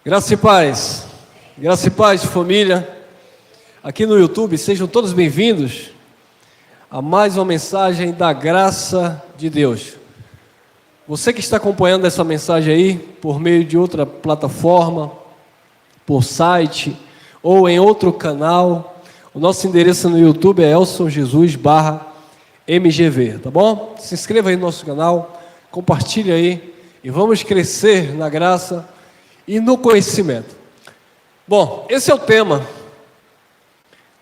Graça e paz, família, aqui no YouTube, sejam todos bem-vindos a mais uma mensagem da graça de Deus. Você que está acompanhando essa mensagem aí, por meio de outra plataforma, por site, ou em outro canal, o nosso endereço no YouTube é elsonjesus.mgv, tá bom? Se inscreva aí no nosso canal, compartilhe aí, e vamos crescer na graça e no conhecimento. Bom, esse é o tema.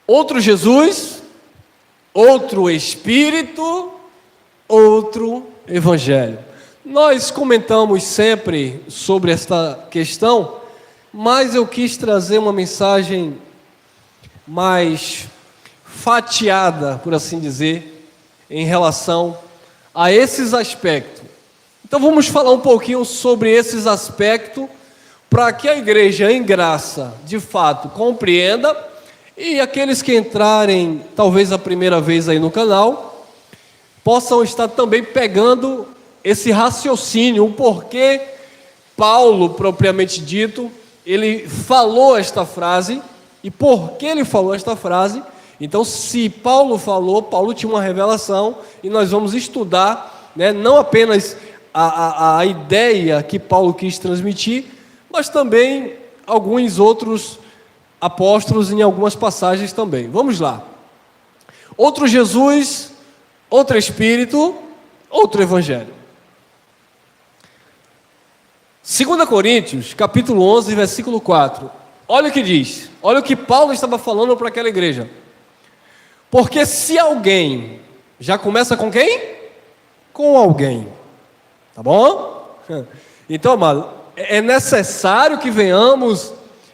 Outro Jesus, outro Espírito, outro Evangelho. Nós comentamos sempre sobre esta questão, mas eu quis trazer uma mensagem mais fatiada, por assim dizer, em relação a esses aspectos. Então vamos falar um pouquinho sobre esses aspectos, para que a igreja em graça, de fato, compreenda, e aqueles que entrarem, talvez a primeira vez aí no canal, possam estar também pegando esse raciocínio, o porquê Paulo, propriamente dito, ele falou esta frase, e por que ele falou esta frase. Então, se Paulo falou, Paulo tinha uma revelação, e nós vamos estudar, né, não apenas a ideia que Paulo quis transmitir, mas também alguns outros apóstolos em algumas passagens também. Vamos lá. Outro Jesus, outro Espírito, outro Evangelho. 2 Coríntios, capítulo 11, versículo 4. Olha o que diz. Olha o que Paulo estava falando para aquela igreja. Porque se alguém, já começa com quem? Com alguém. Tá bom? Então, amado, é necessário que venhamos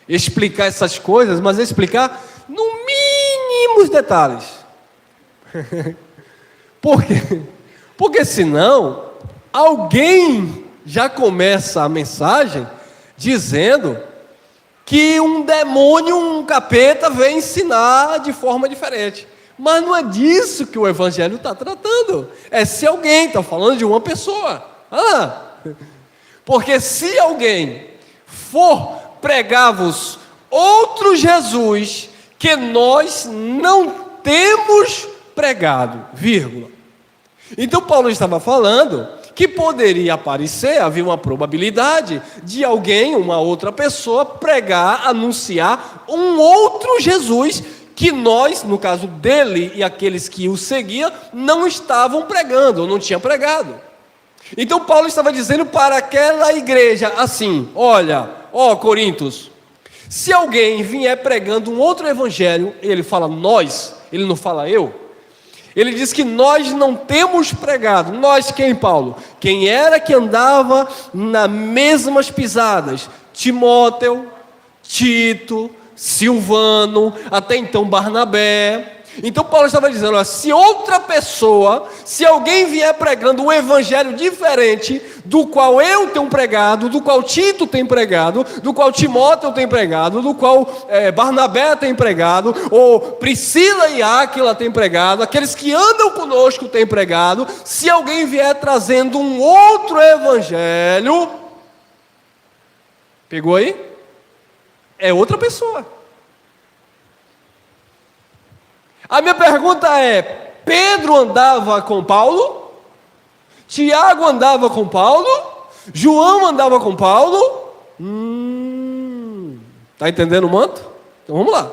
explicar essas coisas, mas explicar no mínimo os detalhes. Por quê? Porque senão, alguém já começa a mensagem dizendo que um demônio, um capeta, vem ensinar de forma diferente. Mas não é disso que o Evangelho está tratando. É se alguém está falando de uma pessoa. Porque se alguém for pregar-vos outro Jesus que nós não temos pregado, vírgula. Então Paulo estava falando que poderia aparecer, havia uma probabilidade de alguém, uma outra pessoa, pregar, anunciar um outro Jesus que nós, no caso dele e aqueles que o seguiam, não estavam pregando, ou não tinham pregado. Então Paulo estava dizendo para aquela igreja assim: olha, Coríntios, se alguém vier pregando um outro evangelho, ele fala nós, ele não fala eu. Ele diz que nós não temos pregado. Nós quem, Paulo? Quem era que andava nas mesmas pisadas? Timóteo, Tito, Silvano, até então Barnabé. Então Paulo estava dizendo, se outra pessoa, se alguém vier pregando um evangelho diferente do qual eu tenho pregado, do qual Tito tem pregado, do qual Timóteo tem pregado, do qual Barnabé tem pregado, ou Priscila e Áquila tem pregado, aqueles que andam conosco têm pregado, se alguém vier trazendo um outro evangelho, pegou aí? É outra pessoa. A minha pergunta é: Pedro andava com Paulo? Tiago andava com Paulo? João andava com Paulo? Está entendendo o manto? Então vamos lá.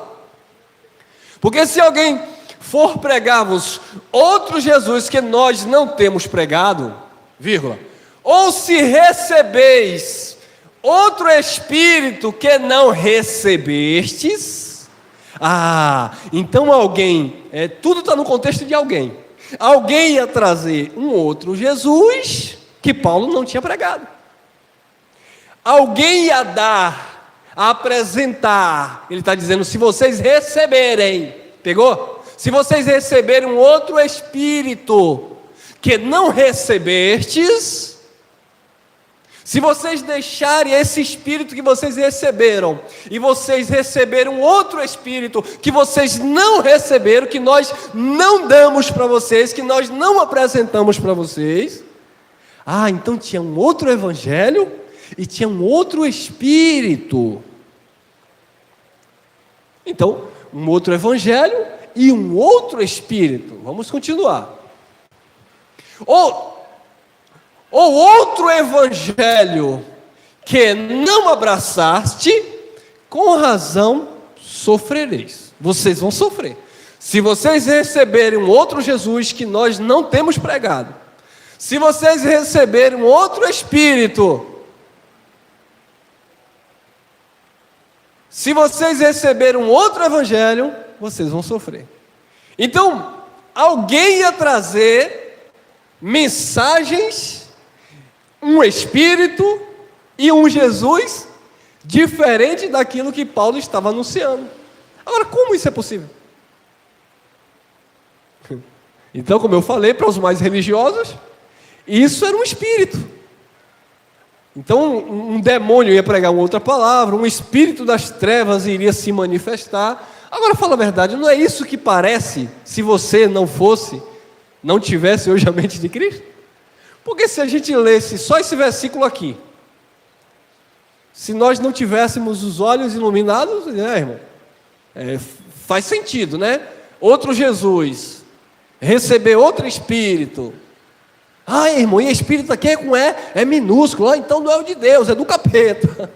Porque se alguém for pregar-vos outro Jesus que nós não temos pregado, vírgula, ou se recebeis outro Espírito que não recebestes, então alguém, tudo está no contexto de alguém. Alguém ia trazer um outro Jesus que Paulo não tinha pregado. Alguém ia apresentar, ele está dizendo, se vocês receberem, pegou? Se vocês receberem um outro Espírito que não recebestes, se vocês deixarem esse Espírito que vocês receberam, e vocês receberem um outro Espírito que vocês não receberam, que nós não damos para vocês, que nós não apresentamos para vocês, então tinha um outro Evangelho e tinha um outro espírito. Então, um outro evangelho e um outro espírito. Vamos continuar. Ou outro evangelho que não abraçaste, com razão sofrereis. Vocês vão sofrer. Se vocês receberem um outro Jesus que nós não temos pregado, se vocês receberem um outro Espírito, se vocês receberem um outro Evangelho, vocês vão sofrer. Então, alguém ia trazer mensagens, um Espírito e um Jesus diferente daquilo que Paulo estava anunciando. Agora, como isso é possível? Então, como eu falei para os mais religiosos, isso era um espírito. Então, um demônio ia pregar uma outra palavra, um espírito das trevas iria se manifestar. Agora, fala a verdade, não é isso que parece se você não tivesse hoje a mente de Cristo? Porque se a gente lesse só esse versículo aqui, se nós não tivéssemos os olhos iluminados, irmão, faz sentido, né? Outro Jesus, receber outro Espírito. Irmão, e Espírito aqui é minúsculo, então não é o de Deus, é do capeta.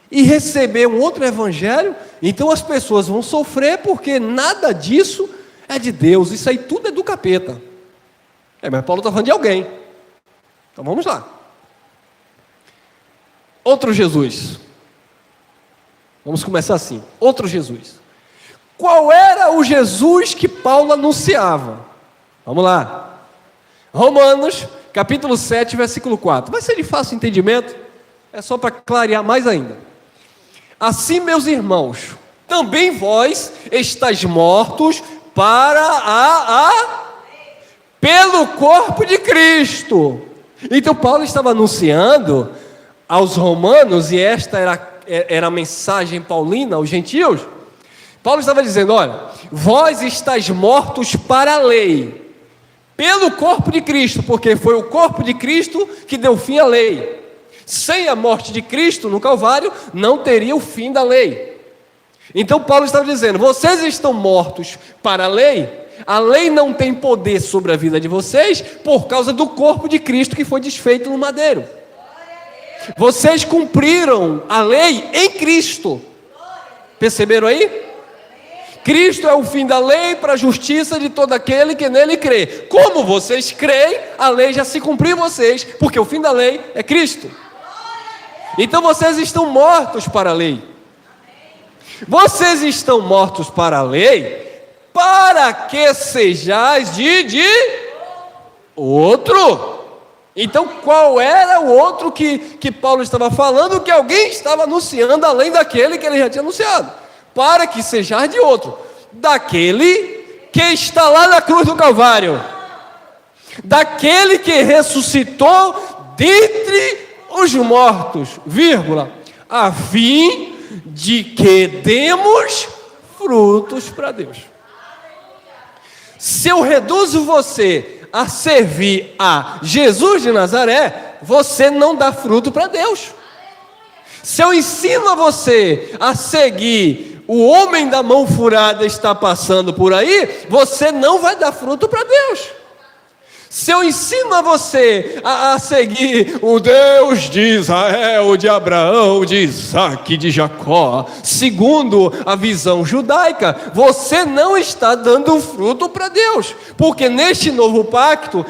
E receber um outro Evangelho, então as pessoas vão sofrer porque nada disso é de Deus, isso aí tudo é do capeta. Mas Paulo está falando de alguém. Então vamos lá. Outro Jesus. Vamos começar assim. Outro Jesus. Qual era o Jesus que Paulo anunciava? Vamos lá. Romanos, capítulo 7, versículo 4. Vai ser de fácil entendimento. É só para clarear mais ainda. Assim, meus irmãos, também vós estáis mortos pelo corpo de Cristo. Então Paulo estava anunciando aos romanos, e esta era a mensagem paulina aos gentios. Paulo estava dizendo, olha, vós estáis mortos para a lei, pelo corpo de Cristo, porque foi o corpo de Cristo que deu fim à lei. Sem a morte de Cristo no Calvário, não teria o fim da lei. Então Paulo estava dizendo, vocês estão mortos para a lei não tem poder sobre a vida de vocês, por causa do corpo de Cristo que foi desfeito no madeiro. Vocês cumpriram a lei em Cristo. Perceberam aí? Cristo é o fim da lei para a justiça de todo aquele que nele crê. Como vocês creem, a lei já se cumpriu em vocês, porque o fim da lei é Cristo. Então vocês estão mortos para a lei. Vocês estão mortos para a lei, para que sejais de outro. Então qual era o outro que Paulo estava falando, que alguém estava anunciando, além daquele que ele já tinha anunciado? Para que sejais de outro, daquele que está lá na cruz do Calvário, daquele que ressuscitou dentre os mortos, a fim de que demos frutos para Deus. Se eu reduzo você a servir a Jesus de Nazaré, você não dá fruto para Deus. Se eu ensino a você a seguir o homem da mão furada está passando por aí, você não vai dar fruto para Deus. Se eu ensino a você a seguir o Deus de Israel, de Abraão, de Isaac, de Jacó, segundo a visão judaica, você não está dando fruto para Deus, porque neste novo pacto,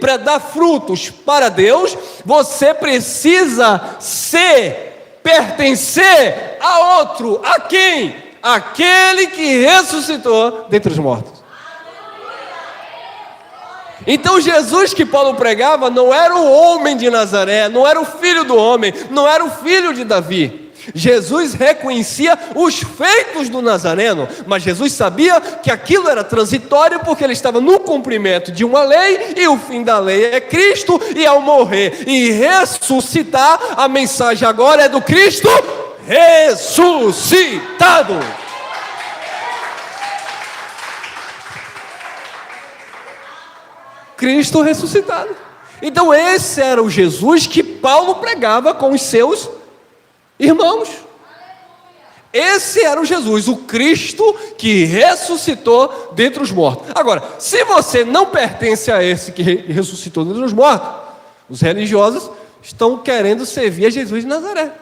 para dar frutos para Deus, você precisa pertencer a outro. A quem? Aquele que ressuscitou dentre os mortos. Então Jesus que Paulo pregava não era o homem de Nazaré, não era o filho do homem, não era o filho de Davi. Jesus reconhecia os feitos do Nazareno, mas Jesus sabia que aquilo era transitório, porque ele estava no cumprimento de uma lei, e o fim da lei é Cristo, e ao morrer e ressuscitar, a mensagem agora é do Cristo ressuscitado. Cristo ressuscitado. Então esse era o Jesus que Paulo pregava com os seus irmãos. Esse era o Jesus, o Cristo que ressuscitou dentre os mortos. Agora, se você não pertence a esse que ressuscitou dentre os mortos, os religiosos estão querendo servir a Jesus de Nazaré.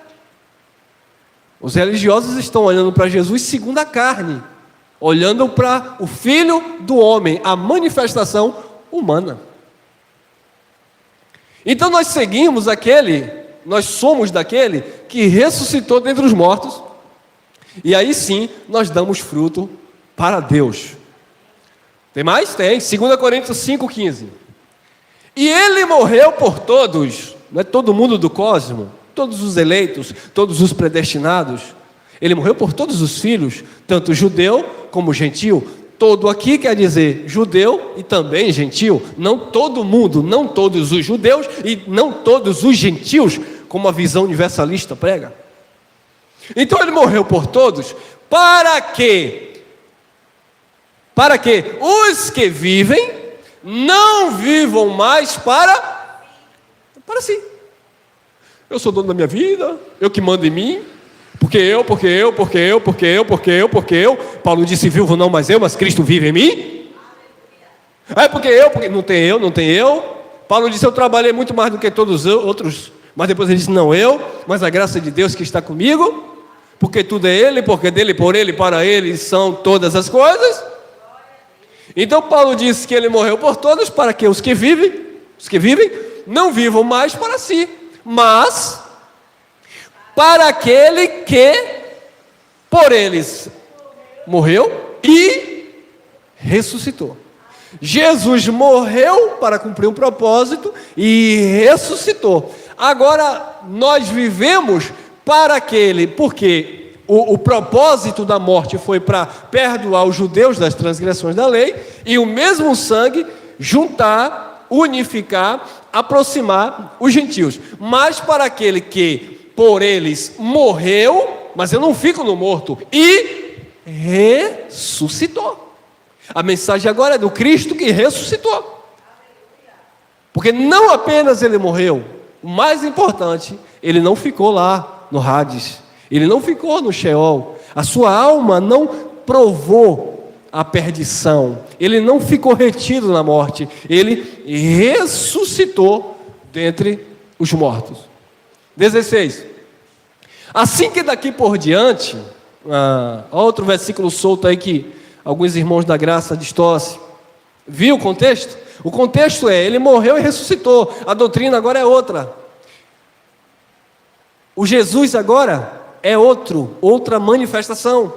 Os religiosos estão olhando para Jesus segundo a carne, olhando para o Filho do homem, a manifestação humana. Então nós somos daquele que ressuscitou dentre os mortos, e aí sim nós damos fruto para Deus. Tem mais? Tem. 2 Coríntios 5,15. E ele morreu por todos, não é todo mundo do cosmos, todos os eleitos, todos os predestinados. Ele morreu por todos os filhos, tanto judeu como gentil. Todo aqui quer dizer judeu e também gentil. Não todo mundo, não todos os judeus e não todos os gentios, como a visão universalista prega. Então ele morreu por todos, para que os que vivem não vivam mais para si. Eu sou dono da minha vida, eu que mando em mim, porque eu. Paulo disse: vivo não mais eu, mas Cristo vive em mim. Porque não tem eu. Paulo disse: eu trabalhei muito mais do que todos os outros, mas depois ele disse: não eu, mas a graça de Deus que está comigo. Porque tudo é Ele, porque dele, por Ele, para Ele são todas as coisas. Então Paulo disse que Ele morreu por todos, para que os que vivem, não vivam mais para si, mas para aquele que por eles morreu e ressuscitou. Jesus morreu para cumprir um propósito e ressuscitou. Agora nós vivemos para aquele, porque o propósito da morte foi para perdoar os judeus das transgressões da lei, e o mesmo sangue juntar, unificar, aproximar os gentios. Mas para aquele que por eles morreu, mas eu não fico no morto, e ressuscitou. A mensagem agora é do Cristo que ressuscitou. Porque não apenas ele morreu, o mais importante, ele não ficou lá no Hades, ele não ficou no Sheol, a sua alma não provou a perdição, ele não ficou retido na morte, ele ressuscitou dentre os mortos. 16. Assim que daqui por diante, outro versículo solto aí que alguns irmãos da graça distorcem. Viu o contexto? O contexto é, ele morreu e ressuscitou, a doutrina agora é outra. O Jesus agora é outra manifestação.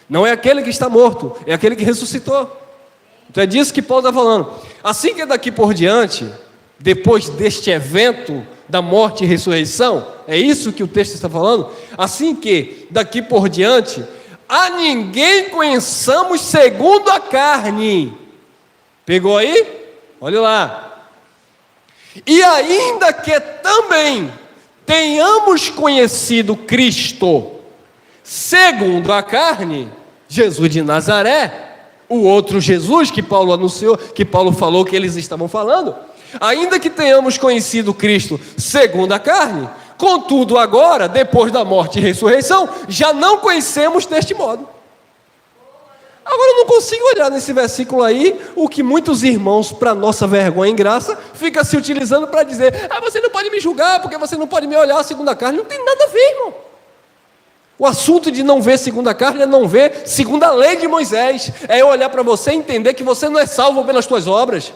Não é aquele que está morto, é aquele que ressuscitou. Então é disso que Paulo está falando. Assim que daqui por diante, depois deste evento da morte e ressurreição, é isso que o texto está falando. Assim que daqui por diante, a ninguém conheçamos segundo a carne. Pegou aí? Olha lá. E ainda que também tenhamos conhecido Cristo segundo a carne, Jesus de Nazaré, o outro Jesus que Paulo anunciou, que Paulo falou que eles estavam falando, ainda que tenhamos conhecido Cristo segundo a carne, contudo agora, depois da morte e ressurreição, já não conhecemos deste modo. Agora eu não consigo olhar nesse versículo aí o que muitos irmãos, para nossa vergonha e graça, ficam se utilizando para dizer: você não pode me julgar porque você não pode me olhar segundo a carne. Não tem nada a ver, irmão. O assunto de não ver segundo a carne é não ver segundo a lei de Moisés. É olhar para você e entender que você não é salvo pelas tuas obras.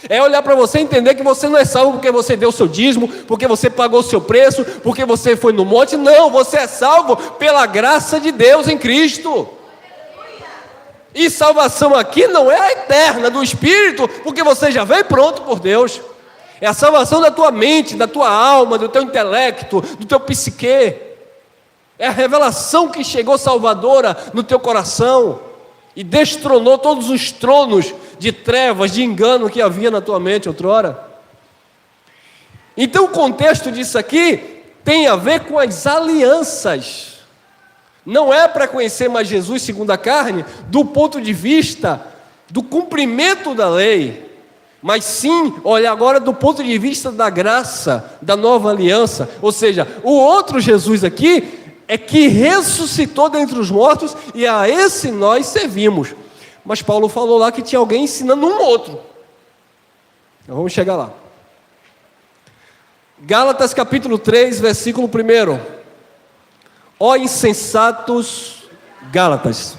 É olhar para você e entender que você não é salvo porque você deu o seu dízimo, porque você pagou o seu preço, porque você foi no monte. Não, você é salvo pela graça de Deus em Cristo. E salvação aqui não é a eterna do Espírito, porque você já veio pronto por Deus. É a salvação da tua mente, da tua alma, do teu intelecto, do teu psique. É a revelação que chegou salvadora no teu coração e destronou todos os tronos de trevas, de engano que havia na tua mente outrora. Então o contexto disso aqui tem a ver com as alianças. Não é para conhecer mais Jesus segundo a carne, do ponto de vista do cumprimento da lei, mas sim olhar agora do ponto de vista da graça, da nova aliança. Ou seja, o outro Jesus aqui é que ressuscitou dentre os mortos, e a esse nós servimos. Mas Paulo falou lá que tinha alguém ensinando um outro. Então vamos chegar lá. Gálatas capítulo 3, versículo 1. Ó insensatos Gálatas,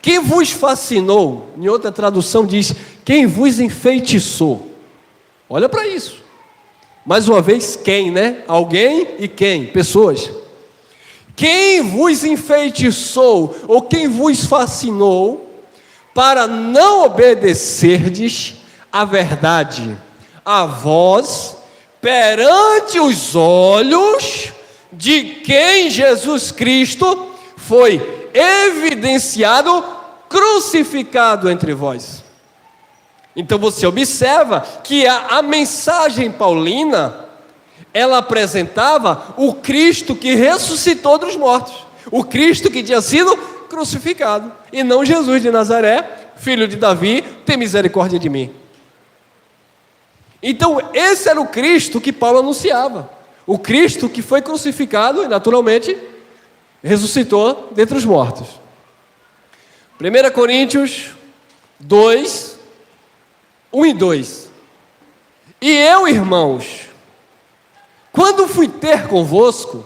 quem vos fascinou? Em outra tradução diz, quem vos enfeitiçou? Olha para isso. Mais uma vez, quem, né? Alguém e quem? Pessoas. Quem vos enfeitiçou, ou quem vos fascinou, para não obedecerdes à verdade, a vós, perante os olhos de quem Jesus Cristo foi evidenciado, crucificado entre vós. Então você observa que a mensagem paulina, ela apresentava o Cristo que ressuscitou dos mortos, o Cristo que tinha sido crucificado, e não Jesus de Nazaré, filho de Davi, tem misericórdia de mim. Então esse era o Cristo que Paulo anunciava, o Cristo que foi crucificado e naturalmente ressuscitou dentre os mortos. 1 Coríntios 2, 1 e 2. E eu, irmãos, quando fui ter convosco,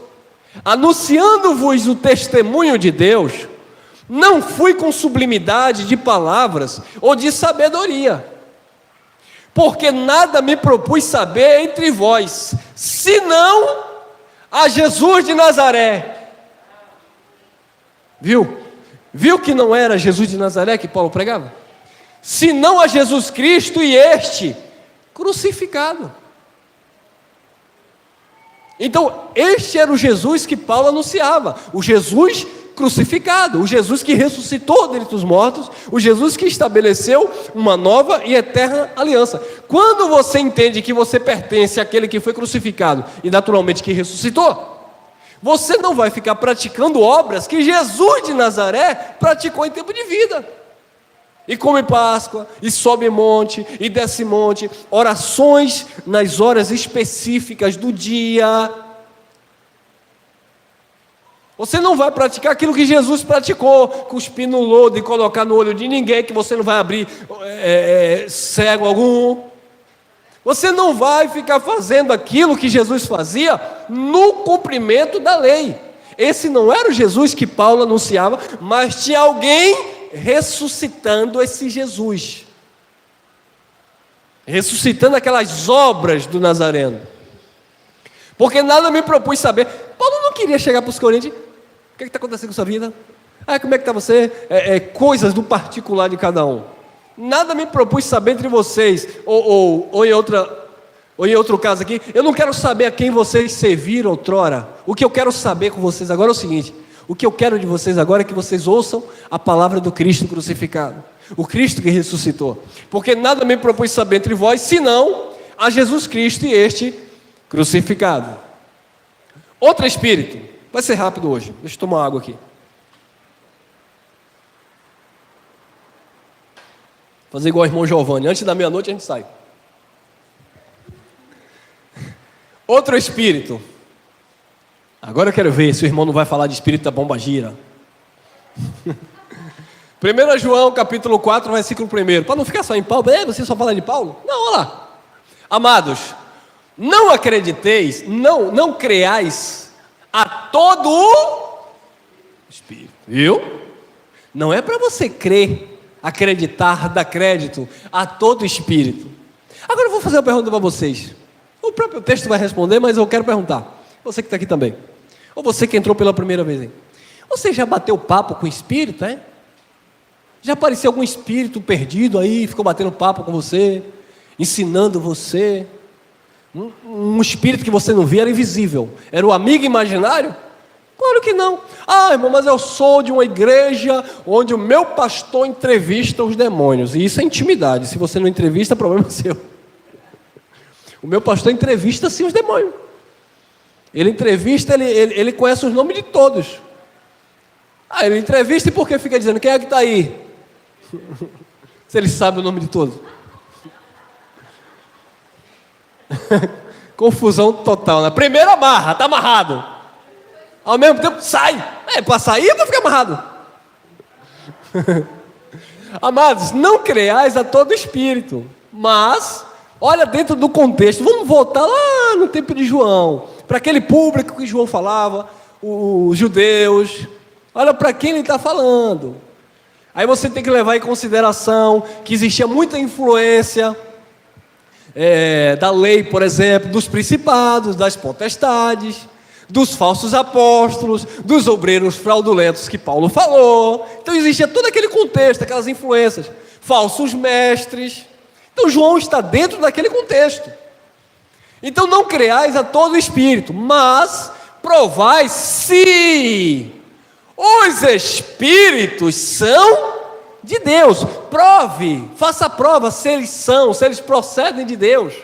anunciando-vos o testemunho de Deus, não fui com sublimidade de palavras ou de sabedoria, porque nada me propus saber entre vós, senão a Jesus de Nazaré. Viu que não era Jesus de Nazaré que Paulo pregava? Senão a Jesus Cristo e este crucificado. Então, este era o Jesus que Paulo anunciava, o Jesus crucificado, o Jesus que ressuscitou dentre os mortos, o Jesus que estabeleceu uma nova e eterna aliança. Quando você entende que você pertence àquele que foi crucificado e naturalmente que ressuscitou, você não vai ficar praticando obras que Jesus de Nazaré praticou em tempo de vida. E come Páscoa, e sobe monte, e desce monte, orações nas horas específicas do dia. Você não vai praticar aquilo que Jesus praticou, cuspir no lodo e colocar no olho de ninguém, que você não vai abrir cego algum. Você não vai ficar fazendo aquilo que Jesus fazia no cumprimento da lei. Esse não era o Jesus que Paulo anunciava, mas tinha alguém ressuscitando esse Jesus, ressuscitando aquelas obras do Nazareno. Porque nada me propus saber. Paulo não queria chegar para os coríntios: o que está acontecendo com sua vida? Como é que está você? Coisas do particular de cada um. Nada me propus saber entre vocês, ou em outro caso aqui, eu não quero saber a quem vocês serviram outrora. O que eu quero saber com vocês agora é o seguinte: o que eu quero de vocês agora é que vocês ouçam a palavra do Cristo crucificado, o Cristo que ressuscitou. Porque nada me propus saber entre vós, senão a Jesus Cristo e este crucificado. Outro espírito, vai ser rápido hoje, deixa eu tomar água aqui. Fazer igual o irmão Giovanni, antes da meia-noite a gente sai. Outro espírito. Agora eu quero ver se o irmão não vai falar de espírito da bomba gira. 1 João capítulo 4, versículo 1. Para não ficar só em Paulo, você só fala de Paulo? Não, olha lá. Amados, não acrediteis, não creais a todo o espírito. Viu? Não é para você crer, acreditar, dar crédito a todo espírito. Agora eu vou fazer uma pergunta para vocês. O próprio texto vai responder, mas eu quero perguntar. Você que está aqui também, ou você que entrou pela primeira vez aí, você já bateu papo com espírito, hein? Já apareceu algum espírito perdido aí, ficou batendo papo com você, ensinando você? Um espírito que você não via, era invisível, era o amigo imaginário? Claro que não. Irmão, mas eu sou de uma igreja onde o meu pastor entrevista os demônios, e isso é intimidade. Se você não entrevista, problema é seu. O meu pastor entrevista sim os demônios. Ele entrevista, ele conhece os nomes de todos. Ele entrevista, e por que fica dizendo: quem é que está aí? Se ele sabe o nome de todos. Confusão total, né? Primeiro amarra, está amarrado. Ao mesmo tempo sai. Para sair ou para ficar amarrado? Amados, não creais a todo espírito, mas olha dentro do contexto. Vamos voltar lá no tempo de João, para aquele público que João falava, os judeus. Olha para quem ele está falando. Aí você tem que levar em consideração que existia muita influência da lei, por exemplo, dos principados, das potestades, dos falsos apóstolos, dos obreiros fraudulentos que Paulo falou. Então existia todo aquele contexto, aquelas influências, falsos mestres. Então João está dentro daquele contexto. Então não creais a todo espírito, mas provai se os espíritos são de Deus. Prove, faça a prova se eles são, se eles procedem de Deus.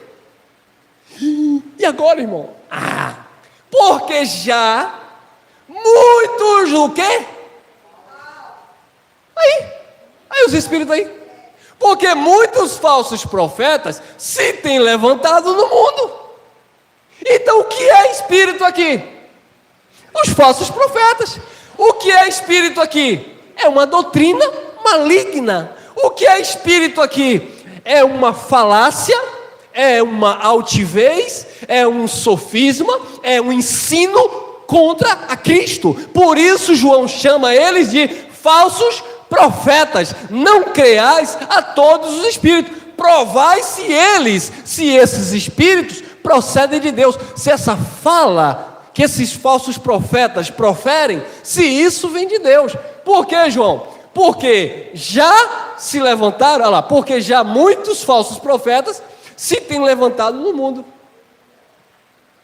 E agora, irmão? Porque já muitos o quê? Aí os espíritos aí. Porque muitos falsos profetas se têm levantado no mundo. Então o que é espírito aqui? Os falsos profetas. O que é espírito aqui? É uma doutrina maligna. O que é espírito aqui? É uma falácia, é uma altivez, é um sofisma, é um ensino contra a Cristo. Por isso João chama eles de falsos profetas. Não creais a todos os espíritos. Provai se esses espíritos procedem de Deus. Se essa fala que esses falsos profetas proferem, se isso vem de Deus. Por quê, João? Porque já se levantaram, olha lá, porque já muitos falsos profetas se têm levantado no mundo.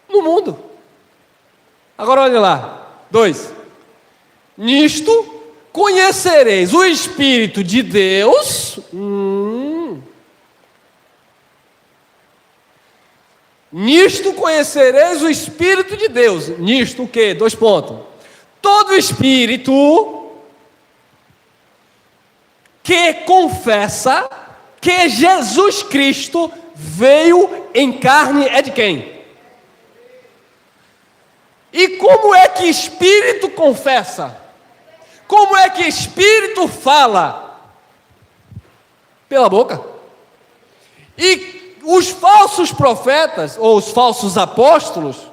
No mundo. Agora olha lá, 2. Nisto conhecereis o Espírito de Deus. Nisto conhecereis o Espírito de Deus. Nisto o quê? 2 pontos. Todo espírito que confessa que Jesus Cristo veio em carne é de quem? E como é que espírito confessa? Como é que espírito fala? Pela boca. E os falsos profetas, ou os falsos apóstolos,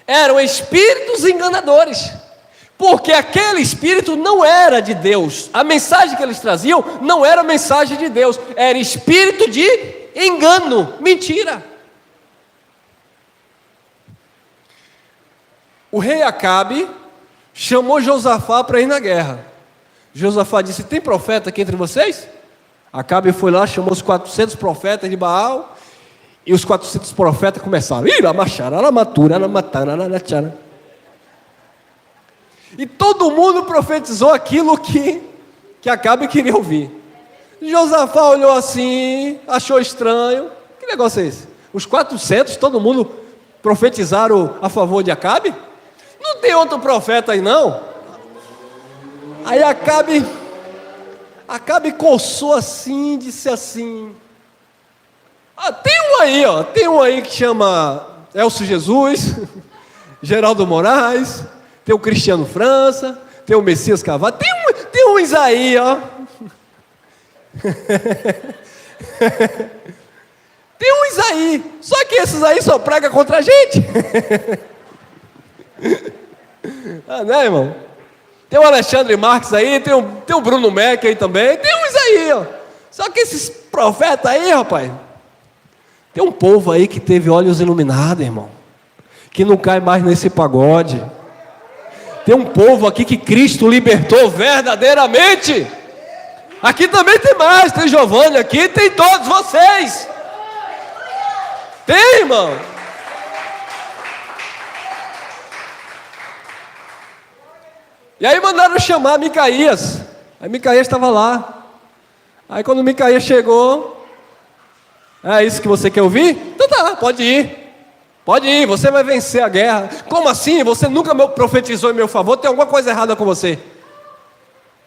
eram espíritos enganadores, porque aquele espírito não era de Deus. A mensagem que eles traziam não era mensagem de Deus, era espírito de engano, mentira. O rei Acabe chamou Josafá para ir na guerra. Josafá disse: tem profeta aqui entre vocês? Acabe foi lá, chamou os 400 profetas de Baal, e os 400 profetas começaram: e todo mundo profetizou aquilo que Acabe queria ouvir. Josafá olhou assim, achou estranho. Que negócio é esse? Os 400, todo mundo profetizaram a favor de Acabe? Não tem outro profeta aí não? Aí Acabe coçou assim, disse assim: tem um aí que chama Elcio Jesus, Geraldo Moraes, tem o Cristiano França, tem o Messias Carvalho, tem uns aí, ó. Tem uns aí, só que esses aí só pregam contra a gente. Né, irmão? Tem o Alexandre Marques aí, tem o Bruno Mac aí também, tem uns aí, ó. Só que esses profetas aí, rapaz, tem um povo aí que teve olhos iluminados, irmão, que não cai mais nesse pagode. Tem um povo aqui que Cristo libertou verdadeiramente. Aqui também tem mais, tem Giovanni aqui, tem todos vocês. Tem, irmão. E aí mandaram chamar Micaías. Aí Micaías estava lá. Aí quando Micaías chegou: é isso que você quer ouvir? Então tá, pode ir. Pode ir, você vai vencer a guerra. Como assim? Você nunca profetizou em meu favor? Tem alguma coisa errada com você.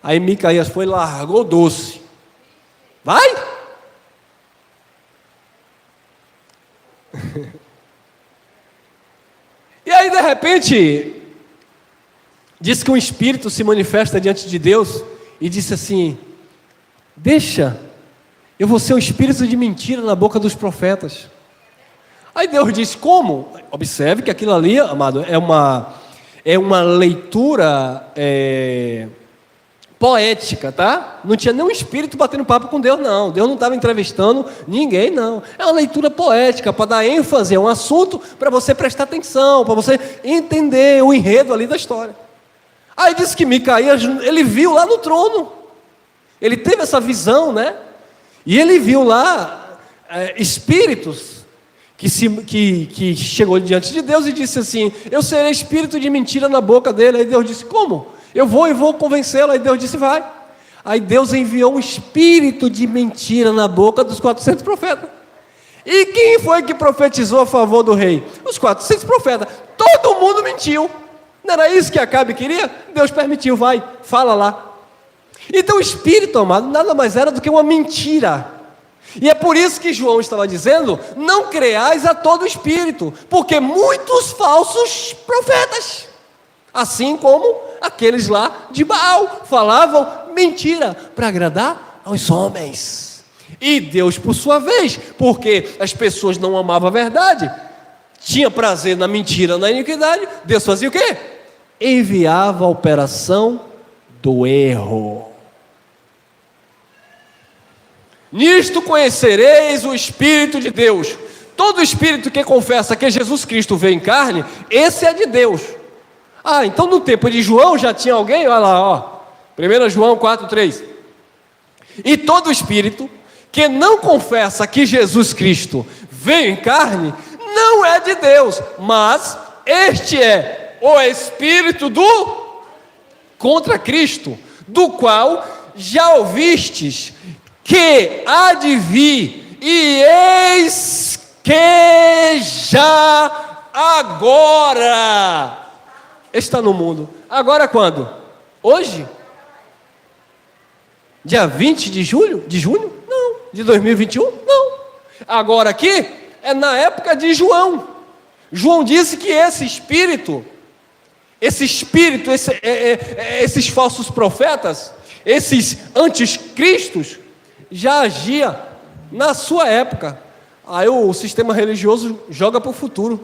Aí Micaías foi, largou o doce. Vai! E aí, de repente, diz que um espírito se manifesta diante de Deus e disse assim: deixa, eu vou ser um espírito de mentira na boca dos profetas. Aí Deus diz: como? Observe que aquilo ali, amado, é uma leitura poética, tá? Não tinha nenhum espírito batendo papo com Deus, não. Deus não estava entrevistando ninguém, não. É uma leitura poética, para dar ênfase a um assunto, para você prestar atenção, para você entender o enredo ali da história. Aí diz que Micaías, ele viu lá no trono, ele teve essa visão, né? E ele viu lá espíritos que chegou diante de Deus e disse assim: eu serei espírito de mentira na boca dele. Aí Deus disse: como? Eu vou convencê-lo. Aí Deus disse: vai. Aí Deus enviou um espírito de mentira na boca dos 400 profetas. E quem foi que profetizou a favor do rei? Os 400 profetas. Todo mundo mentiu. Não era isso que Acabe queria? Deus permitiu, vai, fala lá. Então o espírito, amado, nada mais era do que uma mentira. E é por isso que João estava dizendo: não creais a todo espírito, porque muitos falsos profetas, assim como aqueles lá de Baal, falavam mentira para agradar aos homens. E Deus, por sua vez, porque as pessoas não amavam a verdade, tinha prazer na mentira, na iniquidade, Deus fazia o quê? Enviava a operação do erro. Nisto conhecereis o Espírito de Deus. Todo espírito que confessa que Jesus Cristo veio em carne, esse é de Deus. Ah, então no tempo de João já tinha alguém? Olha lá, ó. 1 João 4,3. E todo espírito que não confessa que Jesus Cristo veio em carne, não é de Deus, mas este é o espírito do contra Cristo, do qual já ouvistes que há de vir, e eis que já agora está no mundo. Agora quando? Hoje? Dia 20 de julho? De junho? Não. De 2021? Não. Agora aqui é na época de João. João disse que esses falsos profetas, esses anticristos, já agia na sua época. Aí o sistema religioso joga para o futuro,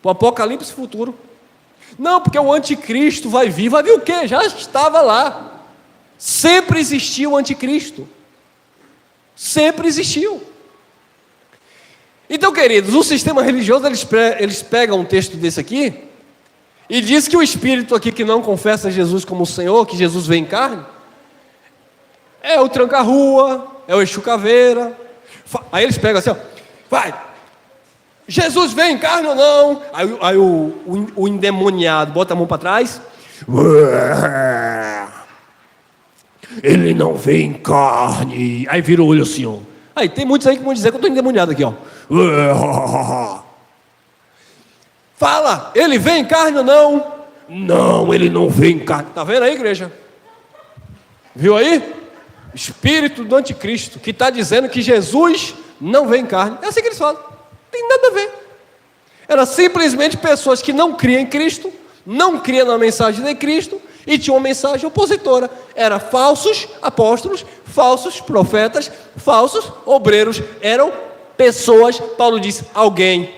para o apocalipse futuro. Não, porque o anticristo vai vir o quê? Já estava lá. Sempre existiu o anticristo. Sempre existiu. Então, queridos, o sistema religioso, eles pegam um texto desse aqui e diz que o espírito aqui que não confessa Jesus como o Senhor, que Jesus vem em carne, é o tranca-rua, é o Exu Caveira. Aí eles pegam assim, ó, vai, Jesus vem em carne ou não? Aí o endemoniado bota a mão para trás. Ele não vem em carne. Aí vira o olho assim, ó. Aí tem muitos aí que vão dizer que eu estou endemoniado aqui, ó. Fala, ele vem em carne ou não? Não, ele não vem em carne. Está vendo aí, igreja? Viu aí? Espírito do anticristo, que está dizendo que Jesus não vem em carne. É assim que eles falam. Tem nada a ver. Era simplesmente pessoas que não criam em Cristo, não criam na mensagem de Cristo, e tinham uma mensagem opositora. Era falsos apóstolos, falsos profetas, falsos obreiros. Eram pessoas, Paulo diz, alguém.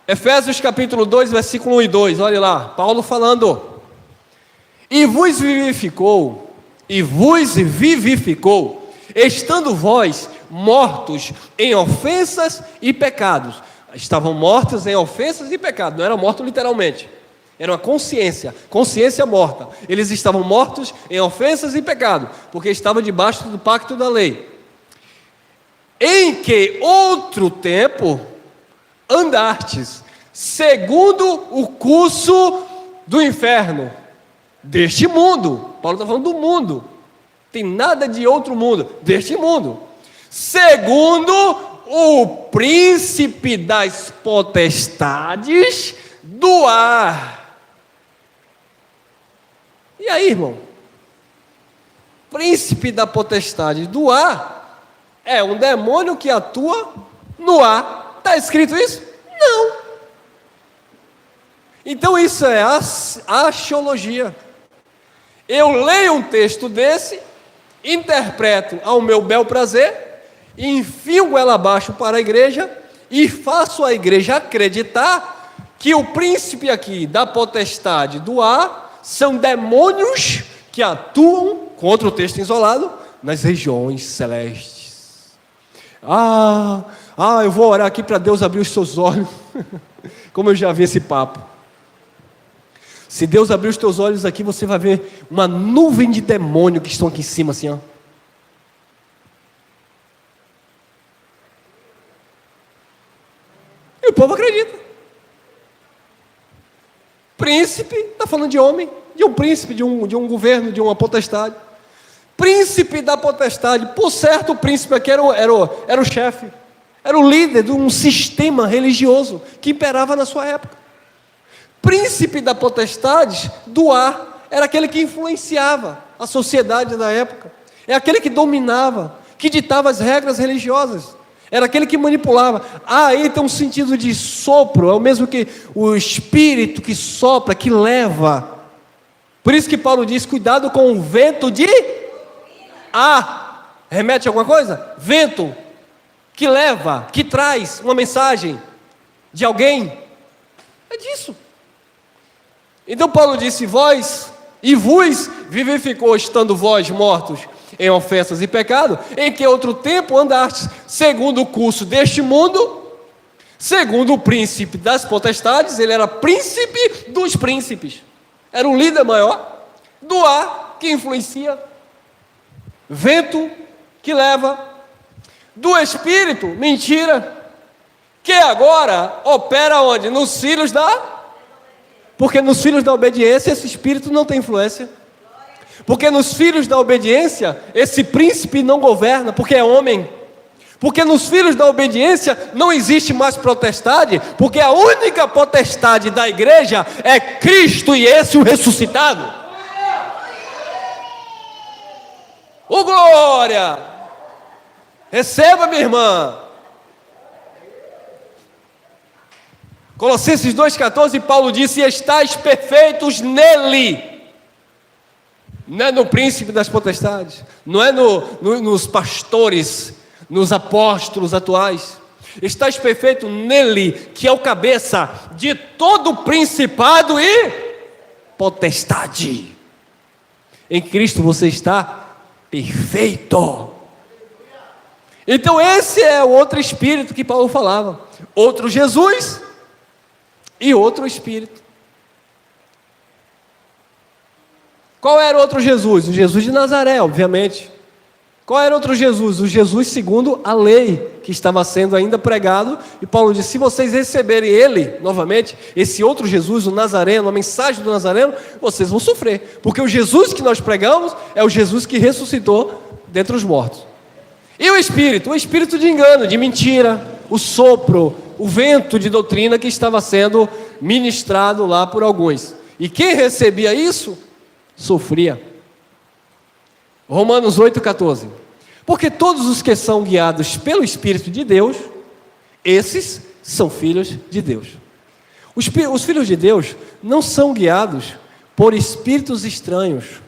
Efésios capítulo 2, versículo 1 e 2, olha lá, Paulo falando: e vos vivificou, estando vós mortos em ofensas e pecados. Estavam mortos em ofensas e pecados, não eram mortos literalmente, era uma consciência morta. Eles estavam mortos em ofensas e pecados, porque estavam debaixo do pacto da lei, em que outro tempo andastes, segundo o curso do inferno, deste mundo. Paulo está falando do mundo, tem nada de outro mundo, deste mundo, segundo o príncipe das potestades do ar. E aí, irmão? Príncipe da potestade do ar é um demônio que atua no ar. Está escrito isso? Não. Então isso é axiologia. Eu leio um texto desse, interpreto ao meu bel prazer, enfio ela abaixo para a igreja e faço a igreja acreditar que o príncipe aqui da potestade do ar são demônios que atuam, contra o texto isolado, nas regiões celestes. Eu vou orar aqui para Deus abrir os seus olhos. Como eu já vi esse papo. Se Deus abrir os teus olhos aqui, você vai ver uma nuvem de demônio que estão aqui em cima, assim, ó. E o povo acredita. Príncipe, está falando de homem, de um príncipe, de um governo, de uma potestade. Príncipe da potestade. Por certo, o príncipe aqui era o chefe, era o líder de um sistema religioso que imperava na sua época. Príncipe da potestade do ar era aquele que influenciava a sociedade da época, é aquele que dominava, que ditava as regras religiosas, era aquele que manipulava. Aí tem um sentido de sopro, é o mesmo que o espírito que sopra, que leva. Por isso que Paulo diz: cuidado com o vento de ar. Remete a alguma coisa? Vento que leva, que traz uma mensagem de alguém. É disso. Então Paulo disse: vós e vos vivificou, estando vós mortos em ofensas e pecado, em que outro tempo andastes, segundo o curso deste mundo, segundo o príncipe das potestades. Ele era príncipe dos príncipes, era o líder maior do ar que influencia, vento que leva, do espírito, mentira, que agora opera onde? Nos filhos da... Porque nos filhos da obediência esse espírito não tem influência. Porque nos filhos da obediência esse príncipe não governa, porque é homem. Porque nos filhos da obediência não existe mais potestade, porque a única potestade da igreja é Cristo e esse o ressuscitado. Ô glória! Receba, minha irmã. Colossenses 2,14, Paulo disse: estáis perfeitos nele. Não é no príncipe das potestades, não é nos pastores, nos apóstolos atuais. Estáis perfeitos nele, que é o cabeça de todo principado e potestade. Em Cristo você está perfeito. Então esse é o outro espírito que Paulo falava. Outro Jesus e outro espírito. Qual era o outro Jesus? O Jesus de Nazaré, obviamente. Qual era outro Jesus? O Jesus segundo a lei, que estava sendo ainda pregado. E Paulo disse: se vocês receberem ele, novamente, esse outro Jesus, o Nazareno, a mensagem do Nazareno, vocês vão sofrer. Porque o Jesus que nós pregamos é o Jesus que ressuscitou dentre os mortos. E o espírito de engano, de mentira, o sopro, o vento de doutrina que estava sendo ministrado lá por alguns. E quem recebia isso, sofria. Romanos 8,14. Porque todos os que são guiados pelo Espírito de Deus, esses são filhos de Deus. Os filhos de Deus não são guiados por espíritos estranhos.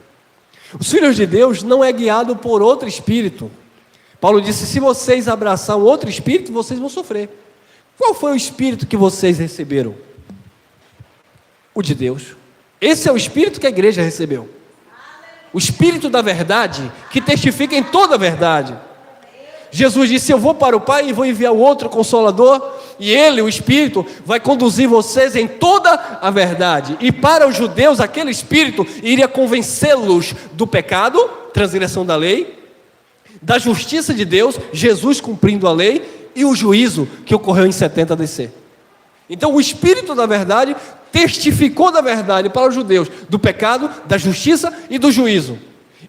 Os filhos de Deus não é guiado por outro espírito. Paulo disse: se vocês abraçarem outro espírito, vocês vão sofrer. Qual foi o espírito que vocês receberam? O de Deus. Esse é o espírito que a igreja recebeu. O espírito da verdade, que testifica em toda a verdade. Jesus disse: eu vou para o Pai e vou enviar o outro Consolador, e ele, o Espírito, vai conduzir vocês em toda a verdade. E para os judeus, aquele Espírito iria convencê-los do pecado, transgressão da lei, da justiça de Deus, Jesus cumprindo a lei, e o juízo que ocorreu em 70 DC. Então o Espírito da verdade testificou da verdade para os judeus, do pecado, da justiça e do juízo.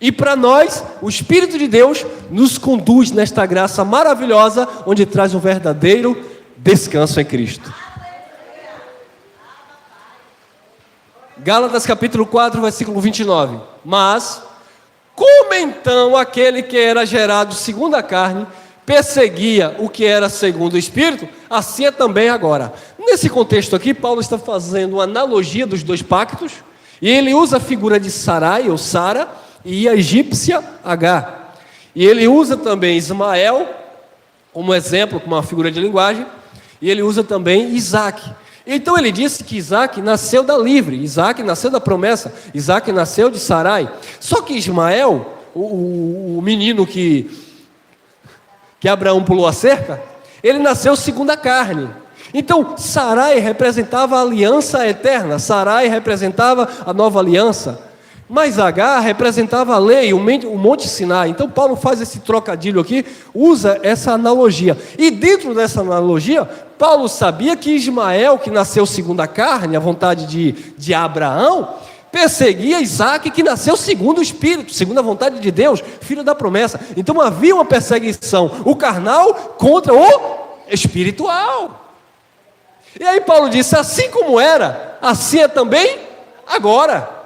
E para nós, o Espírito de Deus nos conduz nesta graça maravilhosa, onde traz um verdadeiro descanso em Cristo. Gálatas capítulo 4, versículo 29. Mas, como então aquele que era gerado segundo a carne, perseguia o que era segundo o Espírito, assim é também agora. Nesse contexto aqui, Paulo está fazendo uma analogia dos dois pactos, e ele usa a figura de Sarai, ou Sara, e a egípcia Agar. E ele usa também Ismael como exemplo, como uma figura de linguagem, e ele usa também Isaac. Então ele disse que Isaac nasceu da livre, Isaac nasceu da promessa, Isaac nasceu de Sarai. Só que Ismael, o menino que Abraão pulou a cerca, ele nasceu segundo a carne. Então Sarai representava a aliança eterna, Sarai representava a nova aliança, mas Agar representava a lei, o Monte Sinai. Então Paulo faz esse trocadilho aqui, usa essa analogia. E dentro dessa analogia, Paulo sabia que Ismael, que nasceu segundo a carne, a vontade de Abraão, perseguia Isaac, que nasceu segundo o Espírito, segundo a vontade de Deus, filho da promessa. Então havia uma perseguição, o carnal contra o espiritual. E aí Paulo disse, assim como era, assim é também agora.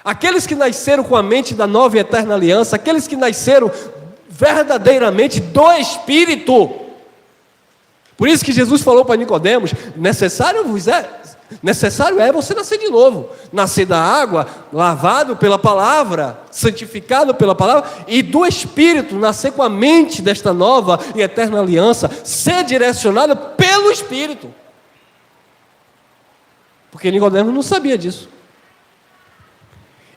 Aqueles que nasceram com a mente da nova e eterna aliança, aqueles que nasceram verdadeiramente do Espírito. Por isso que Jesus falou para Nicodemos, necessário é você nascer de novo, nascer da água, lavado pela palavra, santificado pela palavra, e do Espírito, nascer com a mente desta nova e eterna aliança, ser direcionado pelo Espírito. Porque Nicodemos não sabia disso.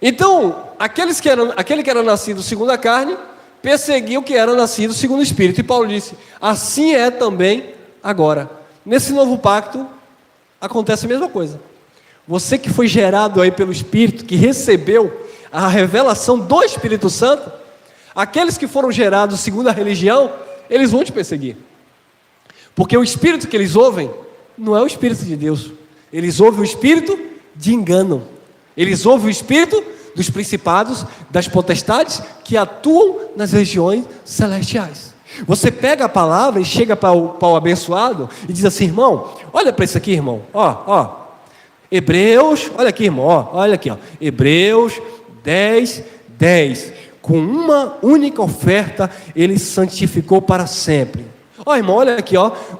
Então, aquele que era nascido segundo a carne, perseguiu o que era nascido segundo o Espírito. E Paulo disse, assim é também agora. Nesse novo pacto, acontece a mesma coisa. Você que foi gerado aí pelo Espírito, que recebeu a revelação do Espírito Santo, aqueles que foram gerados segundo a religião, eles vão te perseguir. Porque o Espírito que eles ouvem, não é o Espírito de Deus. Eles ouvem o Espírito de engano. Eles ouvem o Espírito dos principados, das potestades, que atuam nas regiões celestiais. Você pega a palavra e chega para o abençoado e diz assim, irmão, olha para isso aqui, irmão, Hebreus, olha aqui, irmão, olha aqui, Hebreus 10:10, com uma única oferta ele santificou para sempre. Irmão, olha aqui,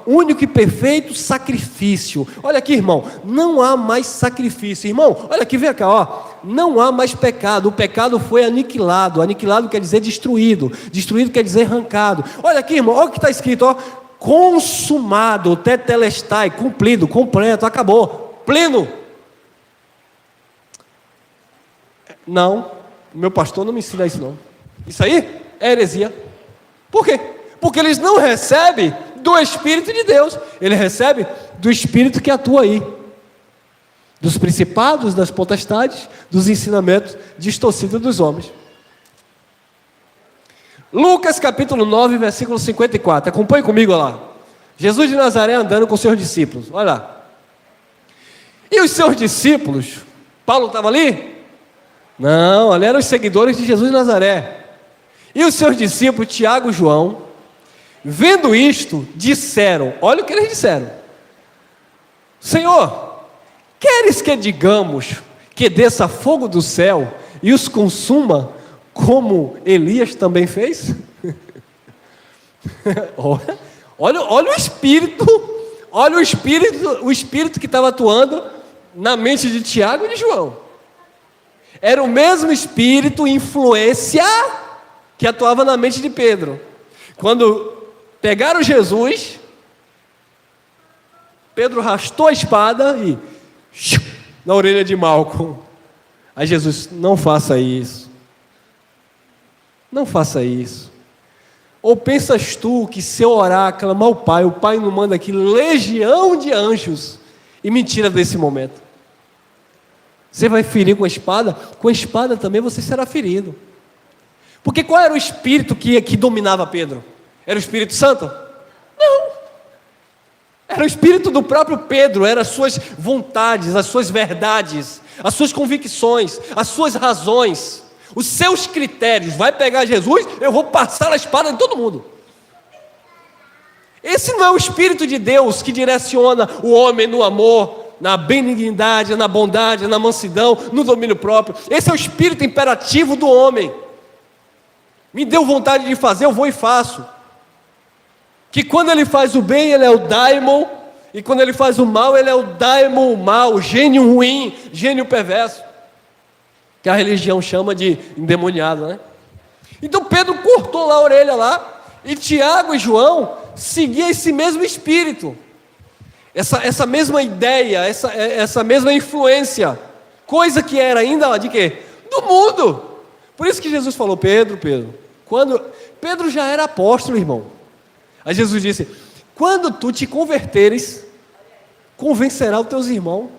único e perfeito sacrifício. Olha aqui, irmão, não há mais sacrifício. Irmão, olha aqui, vem cá, não há mais pecado. O pecado foi aniquilado. Aniquilado quer dizer destruído. Destruído quer dizer arrancado. Olha aqui, irmão, olha o que está escrito, consumado, tetelestai, cumprido, completo, acabou, pleno. Não, meu pastor não me ensina isso não. Isso aí é heresia. Por quê? Porque eles não recebem do Espírito de Deus, ele recebe do Espírito que atua aí, dos principados, das potestades, dos ensinamentos distorcidos dos homens. Lucas capítulo 9, versículo 54, acompanhe comigo lá. Jesus de Nazaré andando com seus discípulos, olha lá. E os seus discípulos, Paulo estava ali? Não, ali eram os seguidores de Jesus de Nazaré. E os seus discípulos, Tiago e João, vendo isto, disseram, olha o que eles disseram: Senhor, queres que digamos que desça fogo do céu e os consuma, como Elias também fez? olha o espírito, o espírito que estava atuando na mente de Tiago e de João. Era o mesmo espírito, influência, que atuava na mente de Pedro. Quando pegaram Jesus, Pedro arrastou a espada e na orelha de Malco. Aí Jesus, não faça isso. Não faça isso. Ou pensas tu que se eu orar, clamar o Pai não manda aqui legião de anjos e me tira desse momento? Você vai ferir com a espada também você será ferido. Porque qual era o espírito que dominava Pedro? Era o Espírito Santo? Não. Era o espírito do próprio Pedro, eram as suas vontades, as suas verdades, as suas convicções, as suas razões, os seus critérios. Vai pegar Jesus, eu vou passar a espada em todo mundo. Esse não é o Espírito de Deus que direciona o homem no amor, na benignidade, na bondade, na mansidão, no domínio próprio. Esse é o espírito imperativo do homem. Me deu vontade de fazer, eu vou e faço. Que quando ele faz o bem, ele é o daimon, e quando ele faz o mal, ele é o daimon mau, gênio ruim, gênio perverso, que a religião chama de endemoniado, né? Então Pedro cortou lá a orelha lá, e Tiago e João seguiam esse mesmo espírito, essa mesma ideia, essa mesma influência, coisa que era ainda de quê? Do mundo. Por isso que Jesus falou, Pedro, quando Pedro já era apóstolo, irmão. Aí Jesus disse, quando tu te converteres, convencerá os teus irmãos.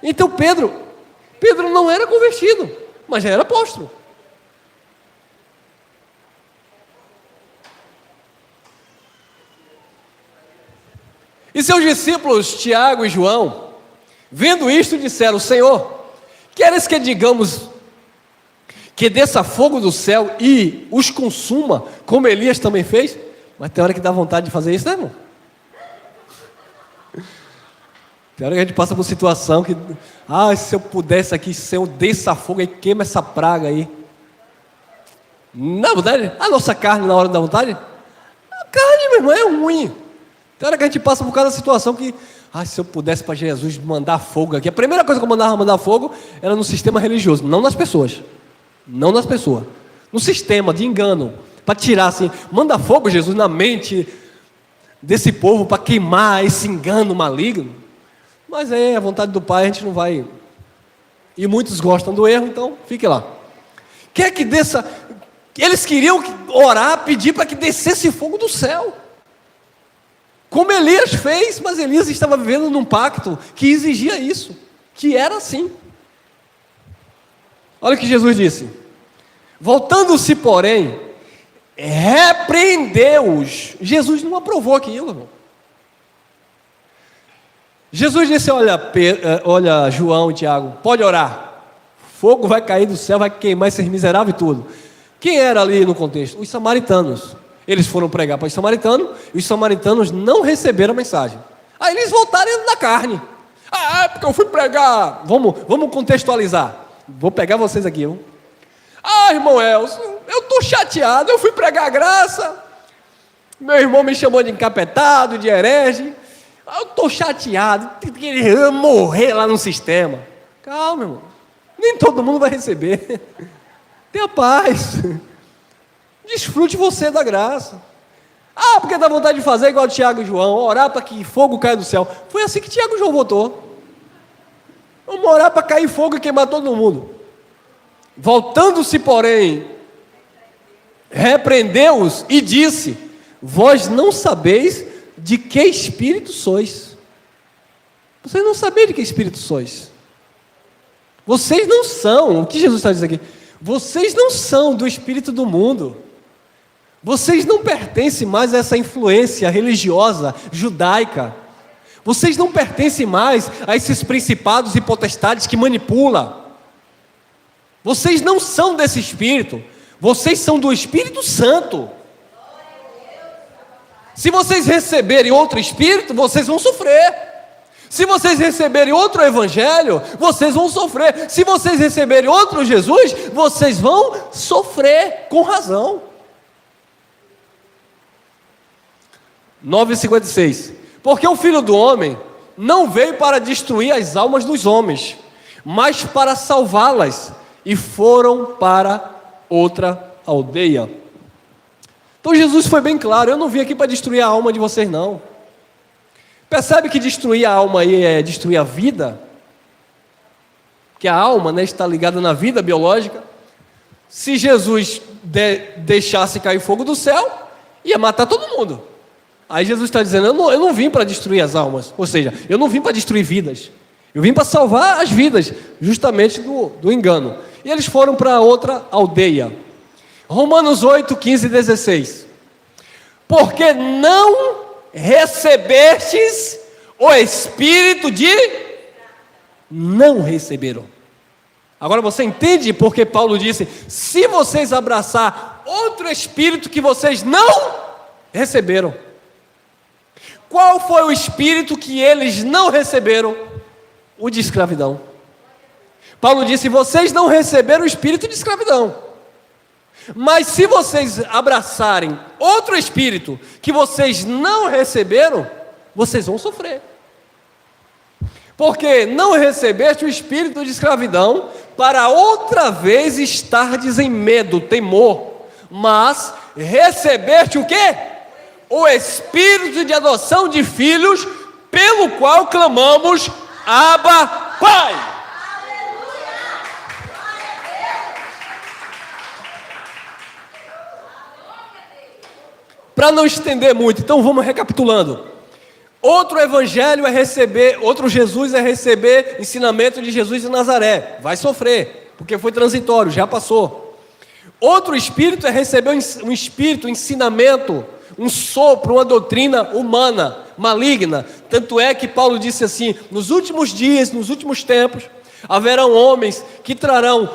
Então Pedro não era convertido, mas já era apóstolo. E seus discípulos, Tiago e João, vendo isto, disseram, Senhor, queres que digamos que desça fogo do céu e os consuma, como Elias também fez? Mas tem hora que dá vontade de fazer isso, né, irmão? Tem hora que a gente passa por situação que, se eu pudesse aqui, Senhor, desça fogo e queima essa praga aí. Na vontade? A nossa carne na hora da vontade? A carne, meu irmão, é ruim. Tem hora que a gente passa por cada situação que, se eu pudesse para Jesus mandar fogo aqui. A primeira coisa que eu mandar fogo era no sistema religioso, não nas pessoas. Não nas pessoas. No sistema de engano. Para tirar assim, manda fogo, Jesus, na mente desse povo para queimar esse engano maligno. Mas é a vontade do Pai, a gente não vai. E muitos gostam do erro, então fique lá. Quer que desça. Eles queriam orar, pedir para que descesse fogo do céu. Como Elias fez, mas Elias estava vivendo num pacto que exigia isso, que era assim. Olha o que Jesus disse. Voltando-se, porém, repreendeu-os. Jesus não aprovou aquilo, irmão. Jesus disse, olha João e Tiago, pode orar. Fogo vai cair do céu, vai queimar esses miseráveis e tudo. Quem era ali no contexto? Os samaritanos. Eles foram pregar para os samaritanos, e os samaritanos não receberam a mensagem. Aí eles voltaram indo na carne. Porque eu fui pregar. Vamos contextualizar. Vou pegar vocês aqui. Irmão Elcio, eu estou chateado, eu fui pregar a graça. Meu irmão me chamou de encapetado, de herege. Eu estou chateado, queria morrer lá no sistema. Calma, irmão. Nem todo mundo vai receber. Tenha paz. Desfrute você da graça. Porque dá vontade de fazer igual Tiago e João, orar para que fogo caia do céu. Foi assim que Tiago e João votou. Vamos orar para cair fogo e queimar todo mundo. Voltando-se, porém, repreendeu-os e disse, vós não sabeis de que espírito sois. Vocês não sabem de que espírito sois. Vocês não são, o que Jesus está dizendo aqui? Vocês não são do espírito do mundo. Vocês não pertencem mais a essa influência religiosa judaica. Vocês não pertencem mais a esses principados e potestades que manipulam. Vocês não são desse espírito. Vocês são do Espírito Santo. Se vocês receberem outro espírito, vocês vão sofrer. Se vocês receberem outro evangelho, vocês vão sofrer. Se vocês receberem outro Jesus, vocês vão sofrer com razão. 9,56. Porque o Filho do Homem não veio para destruir as almas dos homens, mas para salvá-las, e foram para outra aldeia. Então Jesus foi bem claro, eu não vim aqui para destruir a alma de vocês não. Percebe que destruir a alma aí é destruir a vida? Que a alma, está ligada na vida biológica. Se Jesus deixasse cair fogo do céu, ia matar todo mundo. Aí Jesus está dizendo, eu não vim para destruir as almas, ou seja, eu não vim para destruir vidas, eu vim para salvar as vidas, justamente do engano. E eles foram para outra aldeia. Romanos 8, 15 e 16. Porque não recebestes o espírito de... Não receberam. Agora você entende porque Paulo disse, se vocês abraçar outro espírito que vocês não receberam. Qual foi o espírito que eles não receberam? O de escravidão. Paulo disse, vocês não receberam o espírito de escravidão. Mas se vocês abraçarem outro espírito que vocês não receberam, vocês vão sofrer. Porque não recebeste o espírito de escravidão para outra vez estardes em medo, temor, mas recebeste o quê? O espírito de adoção de filhos, pelo qual clamamos, Abba, Pai. Para não estender muito, então vamos recapitulando. Outro evangelho é receber, outro Jesus é receber ensinamento de Jesus de Nazaré. Vai sofrer, porque foi transitório, já passou. Outro espírito é receber um espírito, um ensinamento, um sopro, uma doutrina humana, maligna. Tanto é que Paulo disse assim: nos últimos dias, nos últimos tempos, haverão homens que trarão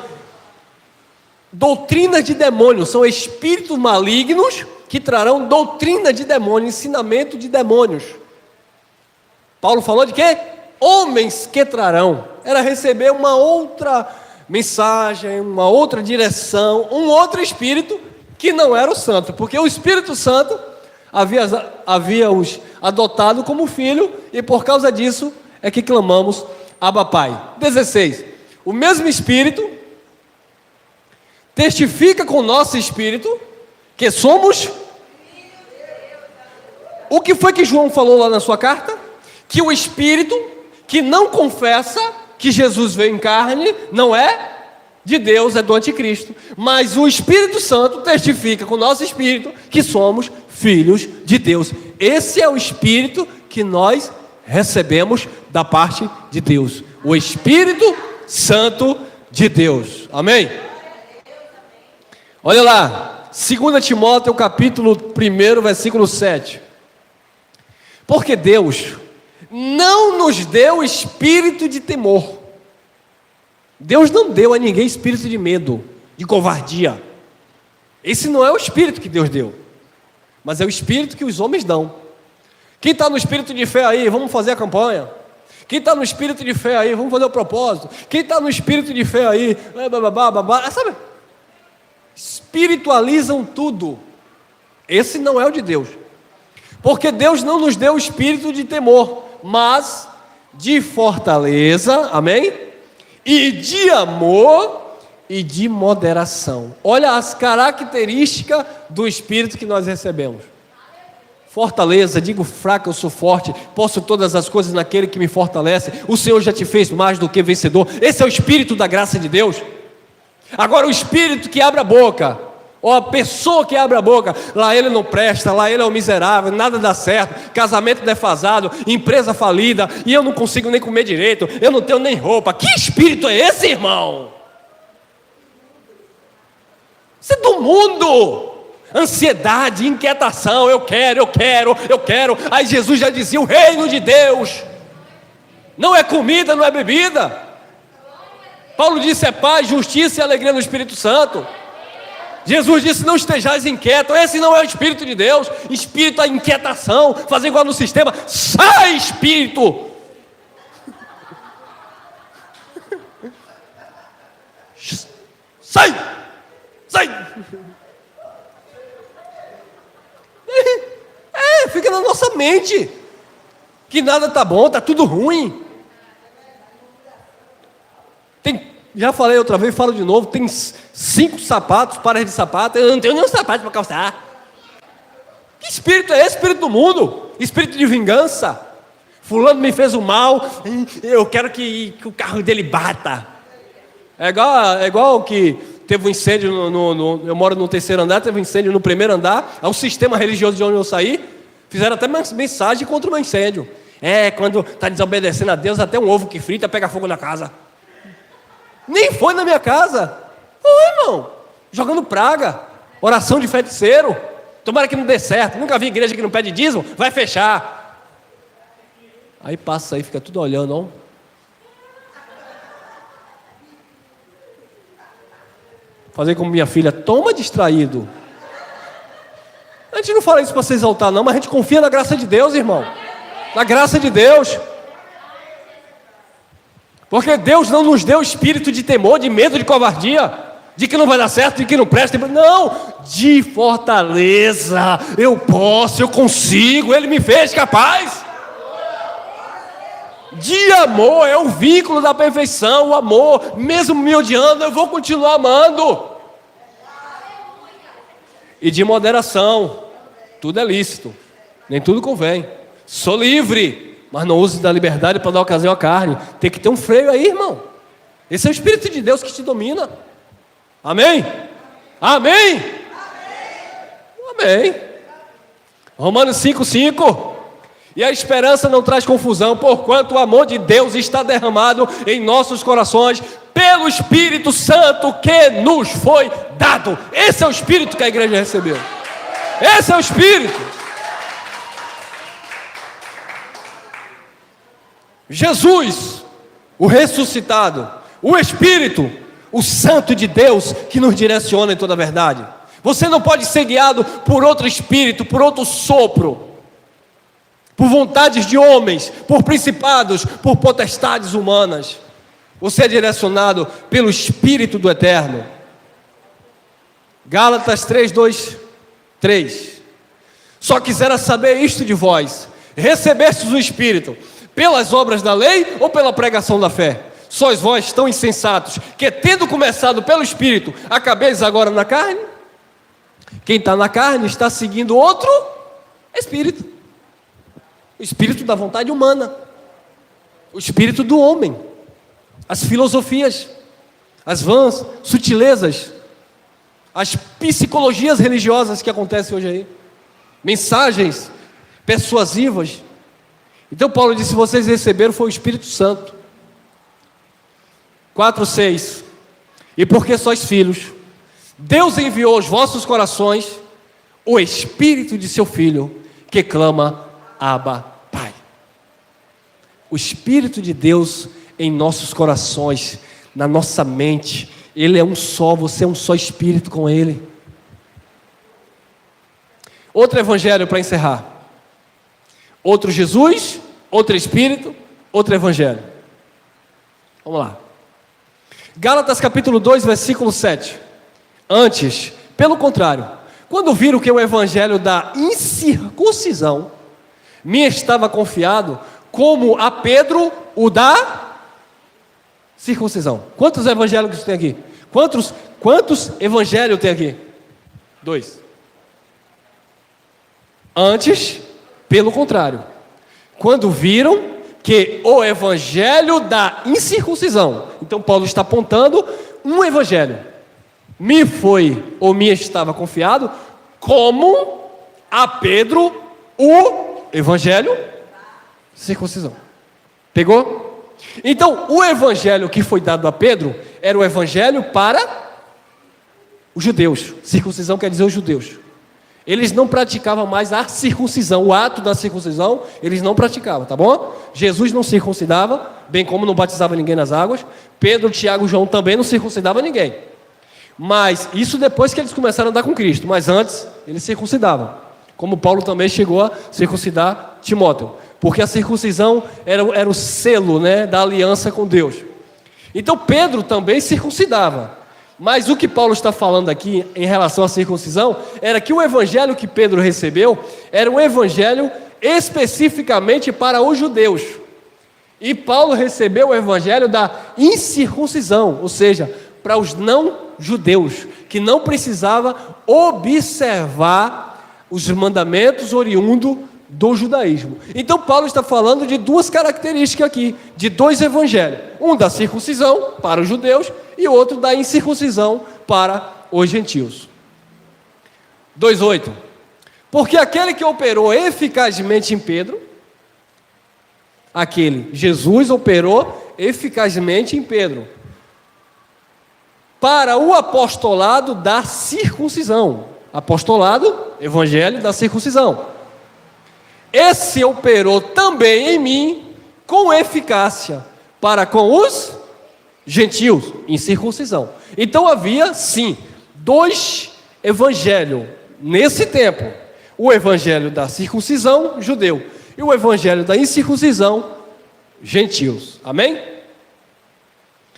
doutrinas de demônios, são espíritos malignos que trarão doutrina de demônios, ensinamento de demônios. Paulo falou de quê? Homens que trarão. Era receber uma outra mensagem, uma outra direção, um outro espírito que não era o santo, porque o Espírito Santo havia os adotado como filho, e por causa disso é que clamamos Abba Pai. 16. O mesmo Espírito testifica com o nosso espírito que somos. O que foi que João falou lá na sua carta? Que o espírito que não confessa que Jesus veio em carne não é de Deus, é do anticristo. Mas o Espírito Santo testifica com o nosso espírito que somos filhos de Deus. Esse é o espírito que nós recebemos da parte de Deus, o Espírito Santo de Deus. Amém? Olha lá, 2 Timóteo capítulo 1, versículo 7. Porque Deus não nos deu espírito de temor. Deus não deu a ninguém espírito de medo, de covardia. Esse não é o espírito que Deus deu, mas é o espírito que os homens dão. Quem está no espírito de fé aí, vamos fazer a campanha. Quem está no espírito de fé aí, vamos fazer o propósito. Quem está no espírito de fé aí, sabe? Espiritualizam tudo. Esse não é o de Deus. Porque Deus não nos deu o espírito de temor, mas de fortaleza, amém? E de amor e de moderação. Olha as características do espírito que nós recebemos. Fortaleza, digo fraco, eu sou forte, posso todas as coisas naquele que me fortalece. O Senhor já te fez mais do que vencedor. Esse é o espírito da graça de Deus. Agora o espírito que abre a boca, ou a pessoa que abre a boca, lá ele não presta, lá ele é um miserável, nada dá certo, casamento defasado, empresa falida, e eu não consigo nem comer direito, eu não tenho nem roupa. Que espírito é esse, irmão? Isso é do mundo. Ansiedade, inquietação, eu quero. Aí Jesus já dizia: o reino de Deus não é comida, não é bebida. Paulo disse: é paz, justiça e alegria no Espírito Santo. Jesus disse: não estejais inquietos. Esse não é o Espírito de Deus. Espírito da inquietação, fazer igual no sistema. Sai, Espírito! Sai! Fica na nossa mente que nada está bom, está tudo ruim. Já falei outra vez, falo de novo, tem 5 sapatos, pares de sapato, eu não tenho nenhum sapato para calçar. Que espírito é esse? Espírito do mundo? Espírito de vingança? Fulano me fez o mal, eu quero que o carro dele bata. É igual que teve um incêndio, eu moro no 3º andar, teve um incêndio no 1º andar, é um sistema religioso de onde eu saí, fizeram até mensagem contra o meu incêndio. Quando está desobedecendo a Deus, até um ovo que frita pega fogo na casa. Nem foi na minha casa. Irmão, jogando praga, oração de feiticeiro. Tomara que não dê certo. Nunca vi igreja que não pede dízimo, vai fechar. Aí passa aí, fica tudo olhando, ó. Fazer como minha filha: toma, distraído. A gente não fala isso para se exaltar não, mas a gente confia na graça de Deus, irmão. Na graça de Deus. Porque Deus não nos deu espírito de temor, de medo, de covardia. de que não vai dar certo, de que não presta. Não, de fortaleza. Eu posso, eu consigo, Ele me fez capaz. De amor, é o vínculo da perfeição, o amor. Mesmo me odiando, eu vou continuar amando. E de moderação. Tudo é lícito, nem tudo convém. Sou livre, mas não use da liberdade para dar ocasião à carne. Tem que ter um freio aí, irmão. Esse é o Espírito de Deus que te domina. Amém? Amém? Amém. Romanos 5:5. E a esperança não traz confusão, porquanto o amor de Deus está derramado em nossos corações pelo Espírito Santo que nos foi dado. Esse é o Espírito que a igreja recebeu. Esse é o Espírito. Jesus, o ressuscitado, o Espírito, o Santo de Deus que nos direciona em toda a verdade. Você não pode ser guiado por outro espírito, por outro sopro, por vontades de homens, por principados, por potestades humanas. Você é direcionado pelo Espírito do Eterno. Gálatas 3:2-3. Só quisera saber isto de vós: recebestes o Espírito pelas obras da lei ou pela pregação da fé? Sois vós tão insensatos, que tendo começado pelo Espírito, acabeis agora na carne? Quem está na carne está seguindo outro Espírito. O Espírito da vontade humana. O Espírito do homem. As filosofias, as vãs sutilezas, as psicologias religiosas que acontecem hoje aí. Mensagens persuasivas. Então Paulo disse: vocês receberam foi o Espírito Santo. 4:6. E porque sois filhos, Deus enviou aos vossos corações o Espírito de seu Filho, que clama: Abba, Pai. O Espírito de Deus em nossos corações, na nossa mente. Ele é um só, você é um só Espírito com Ele. Outro evangelho para encerrar. Outro Jesus, outro Espírito, outro evangelho. Vamos lá. Gálatas capítulo 2, versículo 7. Antes, pelo contrário, quando viram que o evangelho da incircuncisão me estava confiado, como a Pedro o da circuncisão. Quantos evangélicos tem aqui? Quantos evangelhos tem aqui? 2. Antes, pelo contrário, quando viram que o evangelho da incircuncisão, então Paulo está apontando um evangelho, me foi ou me estava confiado, como a Pedro o evangelho circuncisão. Pegou? Então, o evangelho que foi dado a Pedro era o evangelho para os judeus. Circuncisão quer dizer os judeus. Eles não praticavam mais a circuncisão, o ato da circuncisão, eles não praticavam, tá bom? Jesus não circuncidava, bem como não batizava ninguém nas águas. Pedro, Tiago e João também não circuncidavam ninguém. Mas isso depois que eles começaram a andar com Cristo. Mas antes, eles circuncidavam. Como Paulo também chegou a circuncidar Timóteo. Porque a circuncisão era o selo, né, da aliança com Deus. Então Pedro também circuncidava. Mas o que Paulo está falando aqui em relação à circuncisão era que o evangelho que Pedro recebeu era um evangelho especificamente para os judeus. E Paulo recebeu o evangelho da incircuncisão, ou seja, para os não judeus, que não precisava observar os mandamentos oriundos do judaísmo. Então Paulo está falando de duas características aqui, de dois evangelhos, um da circuncisão para os judeus e outro da incircuncisão para os gentios. 2:8. Porque aquele que operou eficazmente em Pedro, Jesus operou eficazmente em Pedro, para o apostolado da circuncisão. Apostolado, evangelho da circuncisão. Esse operou também em mim com eficácia para com os gentios, em circuncisão. Então havia sim dois evangelhos nesse tempo: o evangelho da circuncisão, judeu, e o evangelho da incircuncisão, gentios. Amém?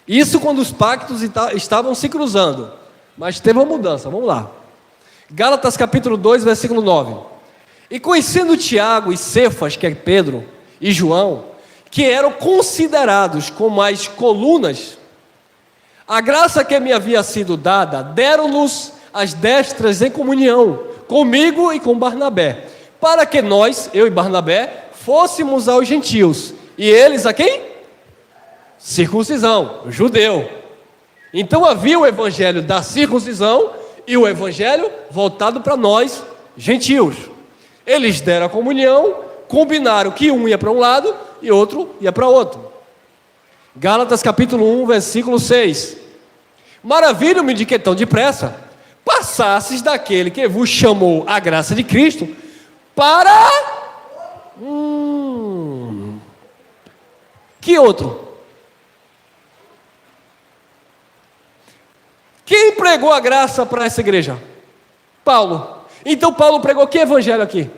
Isso quando os pactos estavam se cruzando. mas teve uma mudança, vamos lá. Gálatas capítulo 2, versículo 9. E conhecendo Tiago e Cefas, que é Pedro, e João, que eram considerados como as colunas, a graça que me havia sido dada, deram-nos as destras em comunhão, comigo e com Barnabé, para que nós, eu e Barnabé, fôssemos aos gentios, e eles a quem? Circuncisão, judeu. Então havia o evangelho da circuncisão e o evangelho voltado para nós, gentios. Eles deram a comunhão, combinaram que um ia para um lado e outro ia para outro. Gálatas capítulo 1, versículo 6. Maravilho-me de que tão depressa passasses daquele que vos chamou a graça de Cristo para... Que outro? Quem pregou a graça para essa igreja? Paulo. Então Paulo pregou que evangelho aqui?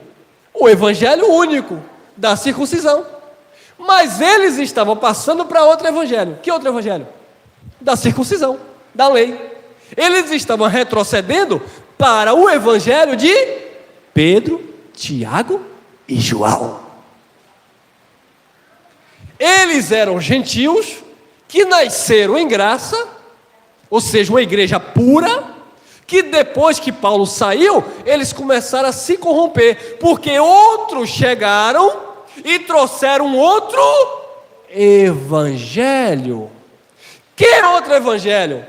O evangelho único da circuncisão. Mas eles estavam passando para outro evangelho. Que outro evangelho? Da circuncisão, da lei. Eles estavam retrocedendo para o evangelho de Pedro, Tiago e João. Eles eram gentios que nasceram em graça, ou seja, uma igreja pura, que depois que Paulo saiu, eles começaram a se corromper, porque outros chegaram e trouxeram outro evangelho. Que outro evangelho?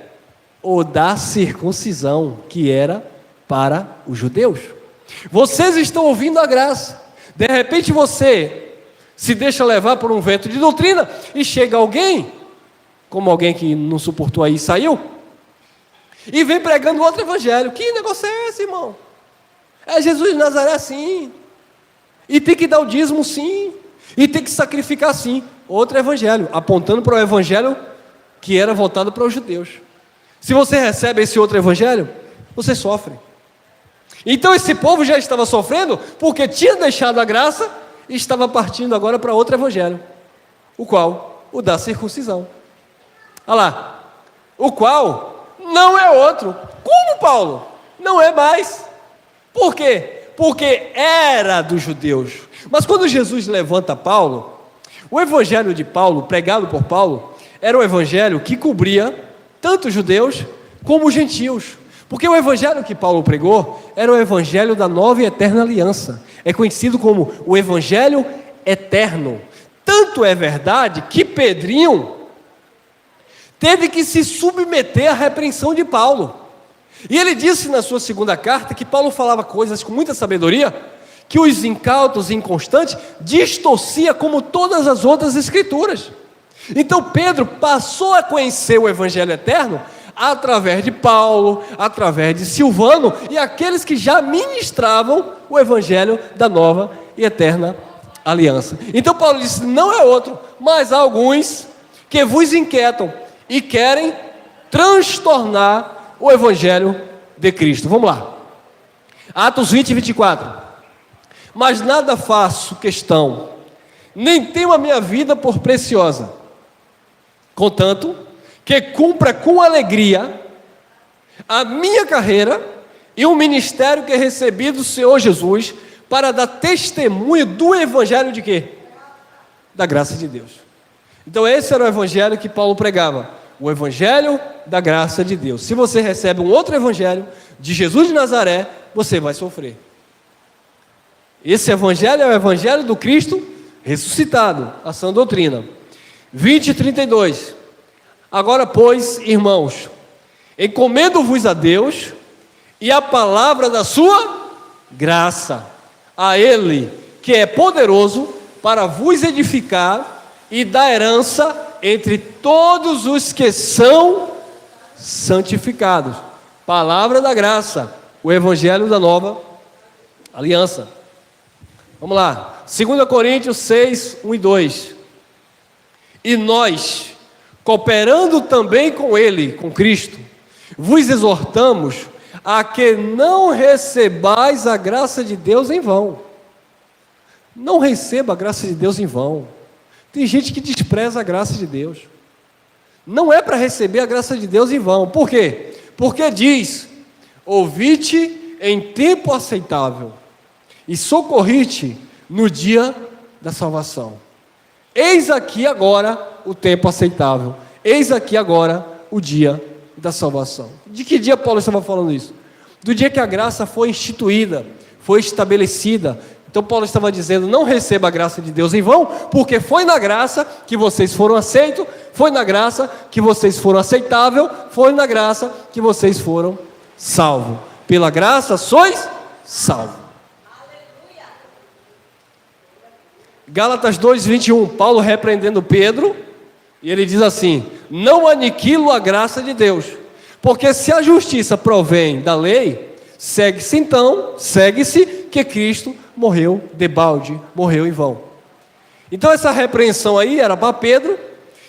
O da circuncisão, que era para os judeus. Vocês estão ouvindo a graça, de repente você se deixa levar por um vento de doutrina, e chega alguém, como alguém que não suportou aí e saiu, e vem pregando outro evangelho. Que negócio é esse, irmão? É Jesus de Nazaré sim, e tem que dar o dízimo sim, e tem que sacrificar sim. Outro evangelho, apontando para o evangelho que era voltado para os judeus. Se você recebe esse outro evangelho, você sofre. Então esse povo já estava sofrendo, porque tinha deixado a graça, e estava partindo agora para outro evangelho. O qual? O da circuncisão. Olha lá, o qual não é outro. Como, Paulo? Não é mais. Por quê? Porque era dos judeus. Mas quando Jesus levanta Paulo, o evangelho de Paulo, pregado por Paulo, era um evangelho que cobria tanto os judeus como os gentios. Porque o evangelho que Paulo pregou era o evangelho da nova e eterna aliança. É conhecido como o evangelho eterno. Tanto é verdade que Pedrinho teve que se submeter à repreensão de Paulo. E ele disse na sua segunda carta que Paulo falava coisas com muita sabedoria, que os incautos e inconstantes distorcia como todas as outras escrituras. Então Pedro passou a conhecer o evangelho eterno através de Paulo, através de Silvano e aqueles que já ministravam o evangelho da nova e eterna aliança. Então Paulo disse, não é outro, mas há alguns que vos inquietam e querem transtornar o evangelho de Cristo. Vamos lá. Atos 20 e 24. Mas nada faço questão, nem tenho a minha vida por preciosa, contanto que cumpra com alegria a minha carreira e o ministério que recebi do Senhor Jesus, para dar testemunho do evangelho de quê? Da graça de Deus. Então esse era o evangelho que Paulo pregava, o evangelho da graça de Deus. Se você recebe um outro evangelho de Jesus de Nazaré, você vai sofrer. Esse evangelho é o evangelho do Cristo ressuscitado, a sã doutrina. 20 e 32. Agora, pois, irmãos, encomendo-vos a Deus e a palavra da sua graça, a Ele que é poderoso para vos edificar e dar herança entre todos os que são santificados. Palavra da graça, o evangelho da nova aliança. Vamos lá, 2 Coríntios 6, 1 e 2. E nós, cooperando também com Ele, com Cristo, vos exortamos a que não recebais a graça de Deus em vão. Não receba a graça de Deus em vão. Tem gente que despreza a graça de Deus. Não é para receber a graça de Deus em vão. Por quê? Porque diz: ouvi-te em tempo aceitável e socorri-te no dia da salvação. Eis aqui agora o tempo aceitável. Eis aqui agora o dia da salvação. De que dia Paulo estava falando isso? Do dia que a graça foi instituída, foi estabelecida. Então Paulo estava dizendo: não receba a graça de Deus em vão, porque foi na graça que vocês foram aceitos, foi na graça que vocês foram aceitáveis, foi na graça que vocês foram salvos. Pela graça sois salvos. Gálatas 2:21, Paulo repreendendo Pedro, e ele diz assim: não aniquilo a graça de Deus, porque se a justiça provém da lei, segue-se que Cristo morreu debalde, morreu em vão. Então essa repreensão aí era para Pedro,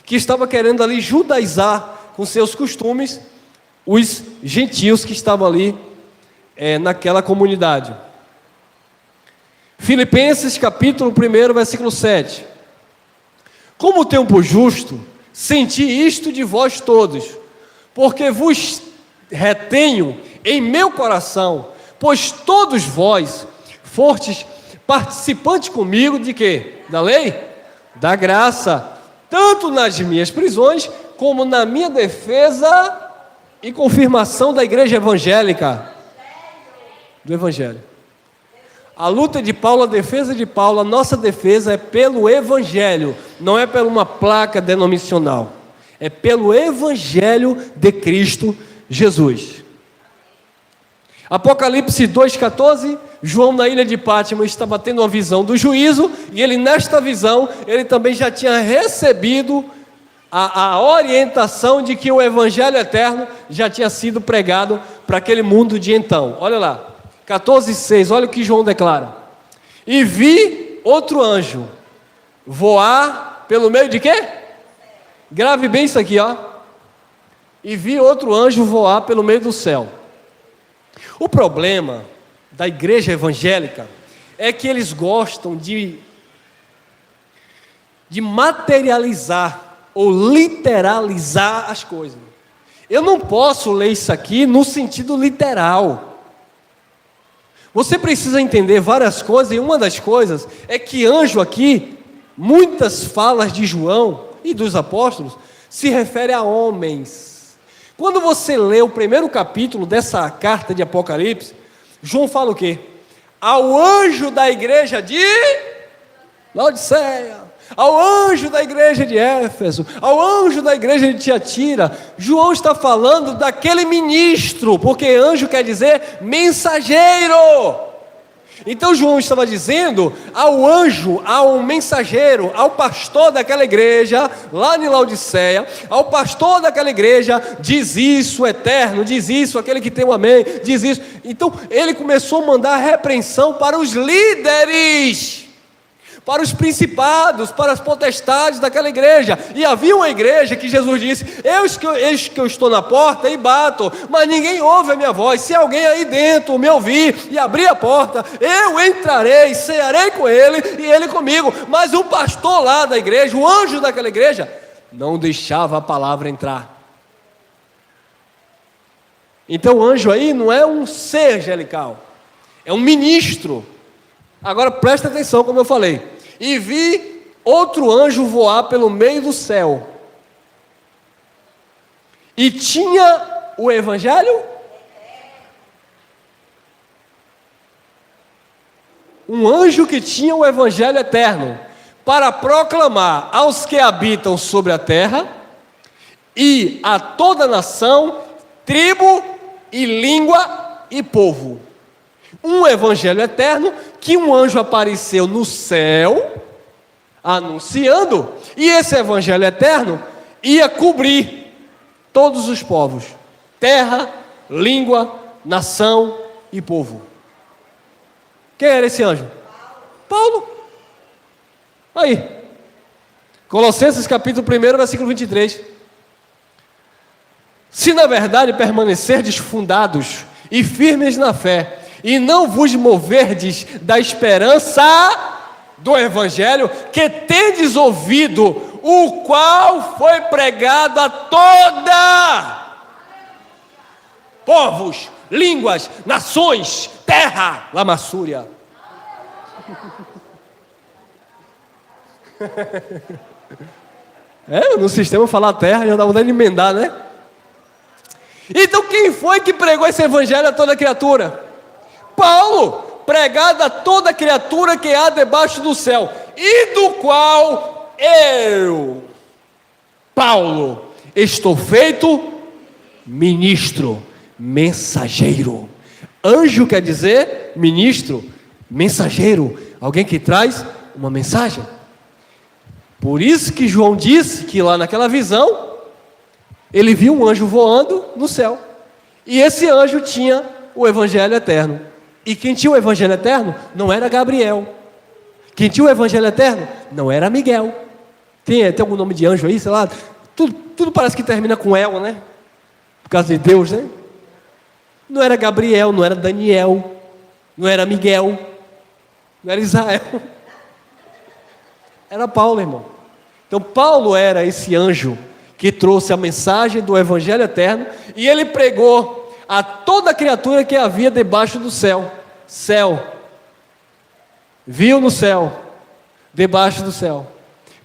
que estava querendo ali judaizar com seus costumes os gentios que estavam ali naquela comunidade. Filipenses capítulo 1, versículo 7. Como tenho por justo, senti isto de vós todos, porque vos retenho em meu coração, pois todos vós fostes participantes comigo de quê? Da lei? Da graça, tanto nas minhas prisões, como na minha defesa e confirmação da igreja evangélica. Do evangelho. A luta de Paulo, a defesa de Paulo, a nossa defesa é pelo evangelho, não é por uma placa denominacional, é pelo evangelho de Cristo Jesus. Apocalipse 2,14, João na ilha de Pátmos estava tendo uma visão do juízo, e ele nesta visão, ele também já tinha recebido a orientação de que o evangelho eterno já tinha sido pregado para aquele mundo de então. Olha lá, 14,6, olha o que João declara: e vi outro anjo voar pelo meio de quê? Grave bem isso aqui, ó. E vi outro anjo voar pelo meio do céu. O problema da igreja evangélica é que eles gostam de materializar ou literalizar as coisas. Eu não posso ler isso aqui no sentido literal. Você precisa entender várias coisas, e uma das coisas é que anjo aqui, muitas falas de João e dos apóstolos, se refere a homens. Quando você lê o primeiro capítulo dessa carta de Apocalipse, João fala o quê? Ao anjo da igreja de Laodiceia, ao anjo da igreja de Éfeso, ao anjo da igreja de Tiatira. João está falando daquele ministro, porque anjo quer dizer mensageiro. Então João estava dizendo ao anjo, ao mensageiro, ao pastor daquela igreja, lá em Laodiceia, ao pastor daquela igreja: diz isso, eterno, diz isso, aquele que tem o amém, diz isso. Então ele começou a mandar repreensão para os líderes, para os principados, para as potestades daquela igreja. E havia uma igreja que Jesus disse: eis que eu estou na porta e bato, mas ninguém ouve a minha voz. Se alguém aí dentro me ouvir e abrir a porta, eu entrarei, cearei com ele e ele comigo. Mas o pastor lá da igreja, o anjo daquela igreja, não deixava a palavra entrar. Então o anjo aí não é um ser angelical, é um ministro. Agora presta atenção, como eu falei: e vi outro anjo voar pelo meio do céu, e tinha o evangelho, um anjo que tinha o evangelho eterno, para proclamar aos que habitam sobre a terra, e a toda nação, tribo e língua e povo. Um evangelho eterno que um anjo apareceu no céu anunciando, e esse evangelho eterno ia cobrir todos os povos, terra, língua, nação e povo. Quem era esse anjo? Paulo. Aí, Colossenses capítulo 1, versículo 23. Se na verdade permanecerdes fundados e firmes na fé, e não vos moverdes da esperança do evangelho que tendes ouvido, o qual foi pregado a toda povos, línguas, nações, terra, lamassúria. No sistema falar terra já dá vontade de emendar, né? Então quem foi que pregou esse evangelho a toda criatura? Paulo, pregado a toda criatura que há debaixo do céu, e do qual eu, Paulo, estou feito ministro, mensageiro. Anjo quer dizer ministro, mensageiro, alguém que traz uma mensagem. Por isso que João disse que lá naquela visão, ele viu um anjo voando no céu, e esse anjo tinha o evangelho eterno. E quem tinha o evangelho eterno não era Gabriel. Quem tinha o evangelho eterno não era Miguel. Tem algum nome de anjo aí, sei lá. Tudo parece que termina com El, né? Por causa de Deus, né? Não era Gabriel, não era Daniel, não era Miguel, não era Israel. Era Paulo, irmão. Então Paulo era esse anjo que trouxe a mensagem do evangelho eterno, e ele pregou a toda criatura que havia debaixo do céu. Céu. Viu no céu, debaixo do céu.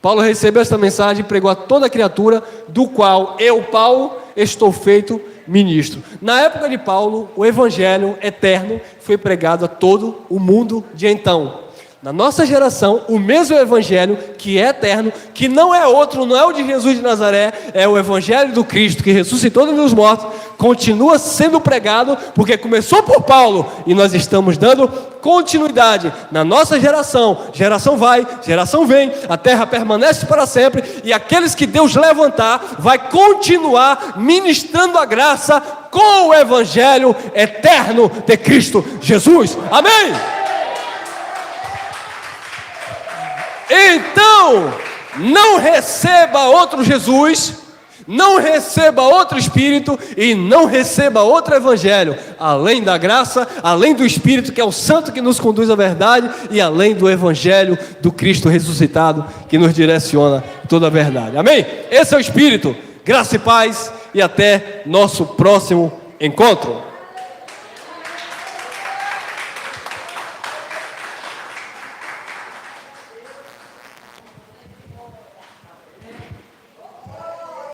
Paulo recebeu esta mensagem e pregou a toda criatura, do qual eu, Paulo, estou feito ministro. Na época de Paulo, o evangelho eterno foi pregado a todo o mundo de então. Na nossa geração, o mesmo evangelho que é eterno, que não é outro, não é o de Jesus de Nazaré, é o evangelho do Cristo que ressuscitou dos mortos, continua sendo pregado, porque começou por Paulo, e nós estamos dando continuidade na nossa geração. Geração vai, geração vem, a terra permanece para sempre, e aqueles que Deus levantar, vai continuar ministrando a graça com o evangelho eterno de Cristo Jesus. Amém? Então, não receba outro Jesus, não receba outro Espírito e não receba outro Evangelho, além da graça, além do Espírito que é o Santo que nos conduz à verdade, e além do Evangelho do Cristo ressuscitado que nos direciona toda a verdade. Amém? Esse é o Espírito. Graça e paz, e até nosso próximo encontro.